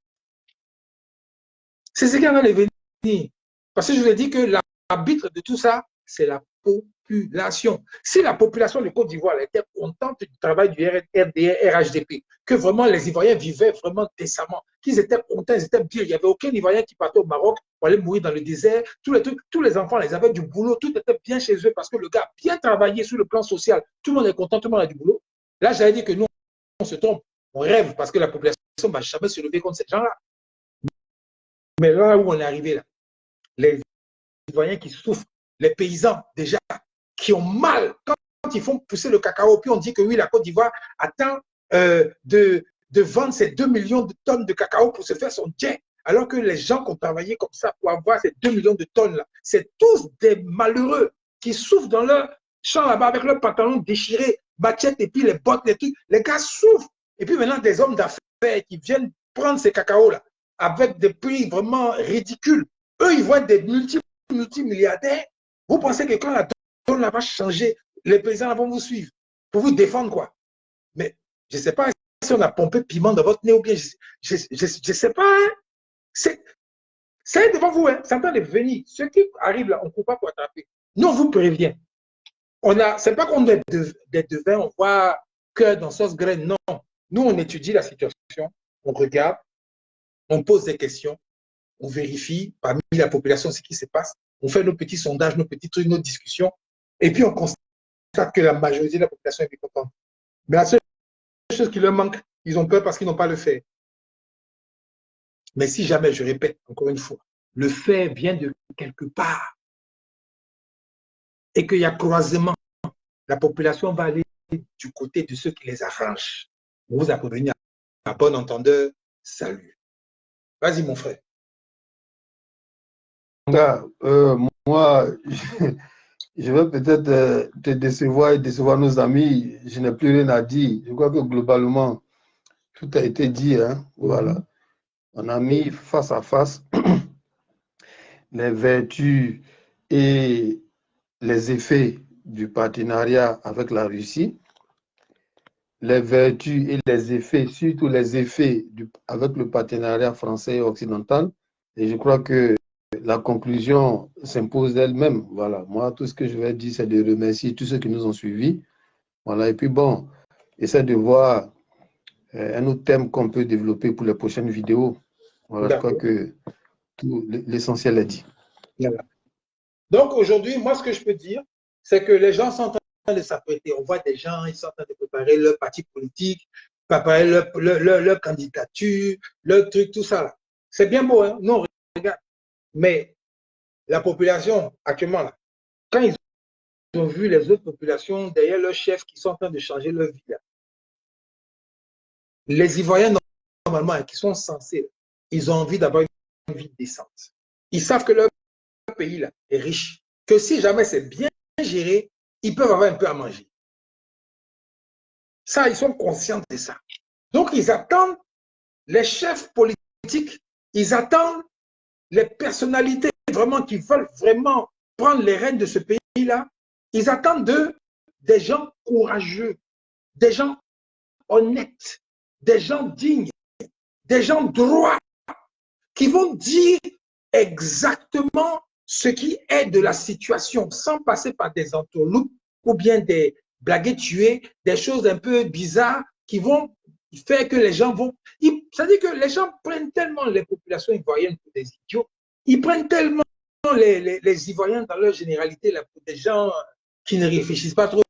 C'est ce qui est en train de venir. Parce que je vous ai dit que l'arbitre de tout ça, c'est la population. Si la population de Côte d'Ivoire était contente du travail du RDR, RHDP, que vraiment les Ivoiriens vivaient vraiment décemment, qu'ils étaient contents, ils étaient bien, il n'y avait aucun Ivoirien qui partait au Maroc pour aller mourir dans le désert, tous les enfants, ils avaient du boulot, tout était bien chez eux parce que le gars a bien travaillé sur le plan social, tout le monde est content, tout le monde a du boulot. Là, j'avais dit que nous, on se trompe, on rêve parce que la population ne va jamais se lever contre ces gens-là. Mais là où on est arrivé, là, les Ivoiriens qui souffrent, les paysans déjà, qui ont mal quand ils font pousser le cacao, puis on dit que oui, la Côte d'Ivoire attend de vendre ces 2 millions de tonnes de cacao pour se faire son jet, alors que les gens qui ont travaillé comme ça pour avoir ces 2 millions de tonnes-là, c'est tous des malheureux qui souffrent dans leur champ là-bas avec leurs pantalons déchirés, bachettes et puis les bottes, les trucs. Les gars souffrent. Et puis maintenant, des hommes d'affaires qui viennent prendre ces cacao-là avec des prix vraiment ridicules. Eux, ils vont être des multimilliardaires. Vous pensez que quand la donne va changer, les paysans vont vous suivre pour vous défendre quoi? Mais je ne sais pas si on a pompé piment dans votre nez ou bien je ne sais pas. Hein? C'est devant vous, hein? C'est en train de venir. Ceux qui arrivent là, on ne peut pas pour attraper. Nous, on vous prévient. C'est pas qu'on est des devins, on voit cœur dans sauce graine. Non. Nous, on étudie la situation, on regarde, on pose des questions, on vérifie parmi la population ce qui se passe, on fait nos petits sondages, nos petits trucs, nos discussions, et puis on constate que la majorité de la population est mécontente. Mais la seule chose qui leur manque, ils ont peur parce qu'ils n'ont pas le fait. Mais si jamais, je répète encore une fois, le fait vient de quelque part et qu'il y a croisement, la population va aller du côté de ceux qui les arrangent. On vous a prévenu à bon entendeur. Salut. Vas-y, mon frère. Moi, je vais peut-être te décevoir et décevoir nos amis. Je n'ai plus rien à dire. Je crois que globalement, tout a été dit. Hein? Voilà. On a mis face à face les vertus et les effets du partenariat avec la Russie, les vertus et les effets, surtout les effets avec le partenariat français et occidental. Et je crois que la conclusion s'impose d'elle-même. Voilà, moi, tout ce que je vais dire, c'est de remercier tous ceux qui nous ont suivis. Voilà, et puis bon, essaie de voir un autre thème qu'on peut développer pour les prochaines vidéos. Voilà, je crois que l'essentiel est dit. Voilà. Donc aujourd'hui, moi, ce que je peux dire, c'est que les gens sont en train de s'apprêter. On voit des gens, ils sont en train de préparer leur parti politique, préparer leur candidature, leur truc, tout ça. C'est bien beau, hein? Non, regarde. Mais la population, actuellement, là, quand ils ont vu les autres populations derrière leurs chefs qui sont en train de changer leur vie, là, les Ivoiriens, normalement, qui sont censés, ils ont envie d'avoir une vie décente. Ils savent que leur pays là est riche, que si jamais c'est bien géré, ils peuvent avoir un peu à manger. Ça, ils sont conscients de ça. Donc, ils attendent les chefs politiques, ils attendent les personnalités vraiment qui veulent vraiment prendre les rênes de ce pays-là. Ils attendent des gens courageux, des gens honnêtes, des gens dignes, des gens droits, qui vont dire exactement ce qui est de la situation, sans passer par des entourloupes ou bien des blagues tuées, des choses un peu bizarres qui vont faire que les gens vont... C'est-à-dire que les gens prennent tellement les populations ivoiriennes pour des idiots, ils prennent tellement les Ivoiriens dans leur généralité là, pour des gens qui ne réfléchissent pas trop.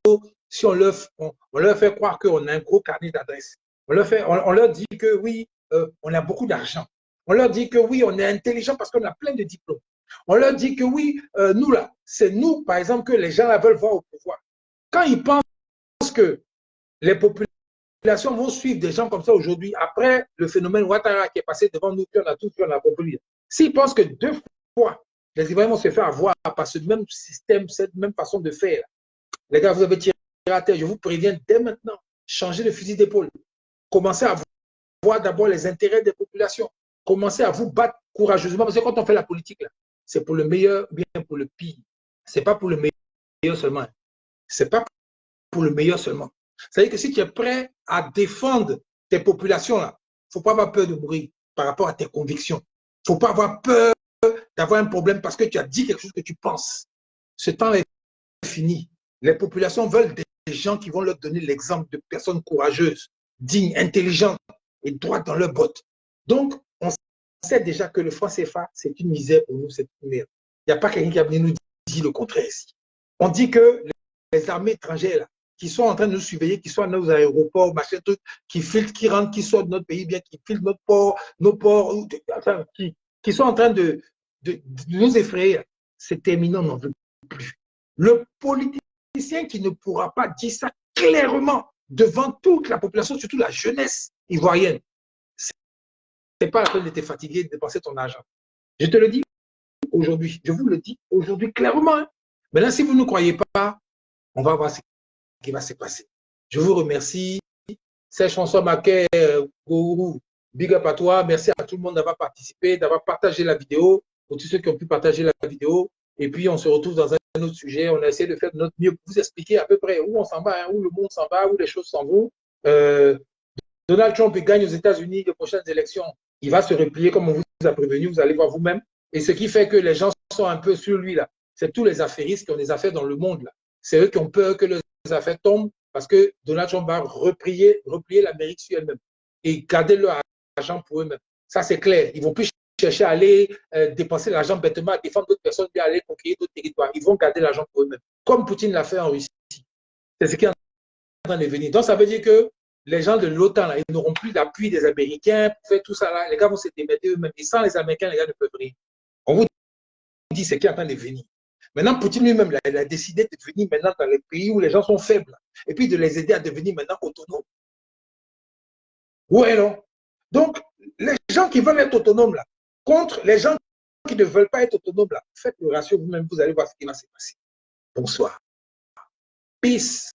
Si on leur fait croire qu'on a un gros carnet d'adresses, on leur dit que oui, on a beaucoup d'argent. On leur dit que oui, on est intelligent parce qu'on a plein de diplômes. On leur dit que oui, nous là, c'est nous, par exemple, que les gens là veulent voir au pouvoir. Quand ils pensent que les populations vont suivre des gens comme ça aujourd'hui, après le phénomène Ouattara qui est passé devant nous, puis on a tout vu, on a compris. S'ils pensent que 2 fois, les Ivoiriens vont se faire avoir par ce même système, cette même façon de faire, les gars, vous avez tiré à terre, je vous préviens dès maintenant, changez de fusil d'épaule. Commencez à voir d'abord les intérêts des populations. Commencez à vous battre courageusement, parce que quand on fait la politique, c'est pour le meilleur ou bien pour le pire. Ce n'est pas pour le meilleur seulement. Ce n'est pas pour le meilleur seulement. C'est-à-dire que si tu es prêt à défendre tes populations, il ne faut pas avoir peur de mourir par rapport à tes convictions. Il ne faut pas avoir peur d'avoir un problème parce que tu as dit quelque chose que tu penses. Ce temps est fini. Les populations veulent des gens qui vont leur donner l'exemple de personnes courageuses, dignes, intelligentes et droites dans leurs bottes. Donc, on sait déjà que le franc CFA, c'est une misère pour nous, c'est une merde. Il n'y a pas quelqu'un qui a venu nous dire le contraire ici. On dit que les armées étrangères, là, qui sont en train de nous surveiller, qui sont à nos aéroports, machin, truc, qui filtrent, qui rentrent, qui sortent de notre pays, bien, qui filtrent nos ports, enfin, qui sont en train de nous effrayer, c'est terminé, on n'en veut plus. Le politicien qui ne pourra pas dire ça clairement devant toute la population, surtout la jeunesse ivoirienne, c'est pas la peine de te fatiguer de dépenser ton argent. Je te le dis aujourd'hui, je vous le dis aujourd'hui clairement. Hein. Maintenant, si vous ne croyez pas, on va voir ce qui va se passer. Je vous remercie. C'est François Maquet, Gourou, big up à toi. Merci à tout le monde d'avoir participé, d'avoir partagé la vidéo, pour tous ceux qui ont pu partager la vidéo. Et puis, on se retrouve dans un autre sujet. On a essayé de faire de notre mieux pour vous expliquer à peu près où on s'en va, hein, où le monde s'en va, où les choses s'en vont. Donald Trump gagne aux États-Unis les prochaines élections. Il va se replier comme on vous a prévenu. Vous allez voir vous-même. Et ce qui fait que les gens sont un peu sur lui, là, c'est tous les affairistes qui ont des affaires dans le monde. Là. C'est eux qui ont peur que les affaires tombent parce que Donald Trump va replier l'Amérique sur elle-même et garder leur argent pour eux-mêmes. Ça, c'est clair. Ils ne vont plus chercher à aller dépenser l'argent bêtement, à défendre d'autres personnes, puis à aller conquérir d'autres territoires. Ils vont garder l'argent pour eux-mêmes, comme Poutine l'a fait en Russie. C'est ce qui est en train de venir. Donc, ça veut dire que les gens de l'OTAN, là, ils n'auront plus l'appui des Américains pour faire tout ça. Là. Les gars vont se démerder eux-mêmes. Et sans les Américains, les gars ne peuvent rien. On vous dit ce qui est en train de venir. Maintenant, Poutine lui-même, il a décidé de venir maintenant dans les pays où les gens sont faibles et puis de les aider à devenir maintenant autonomes. Ouais, non? Donc, les gens qui veulent être autonomes, là, contre les gens qui ne veulent pas être autonomes, là, faites le ratio vous-même, vous allez voir ce qui va se passer. Bonsoir. Peace.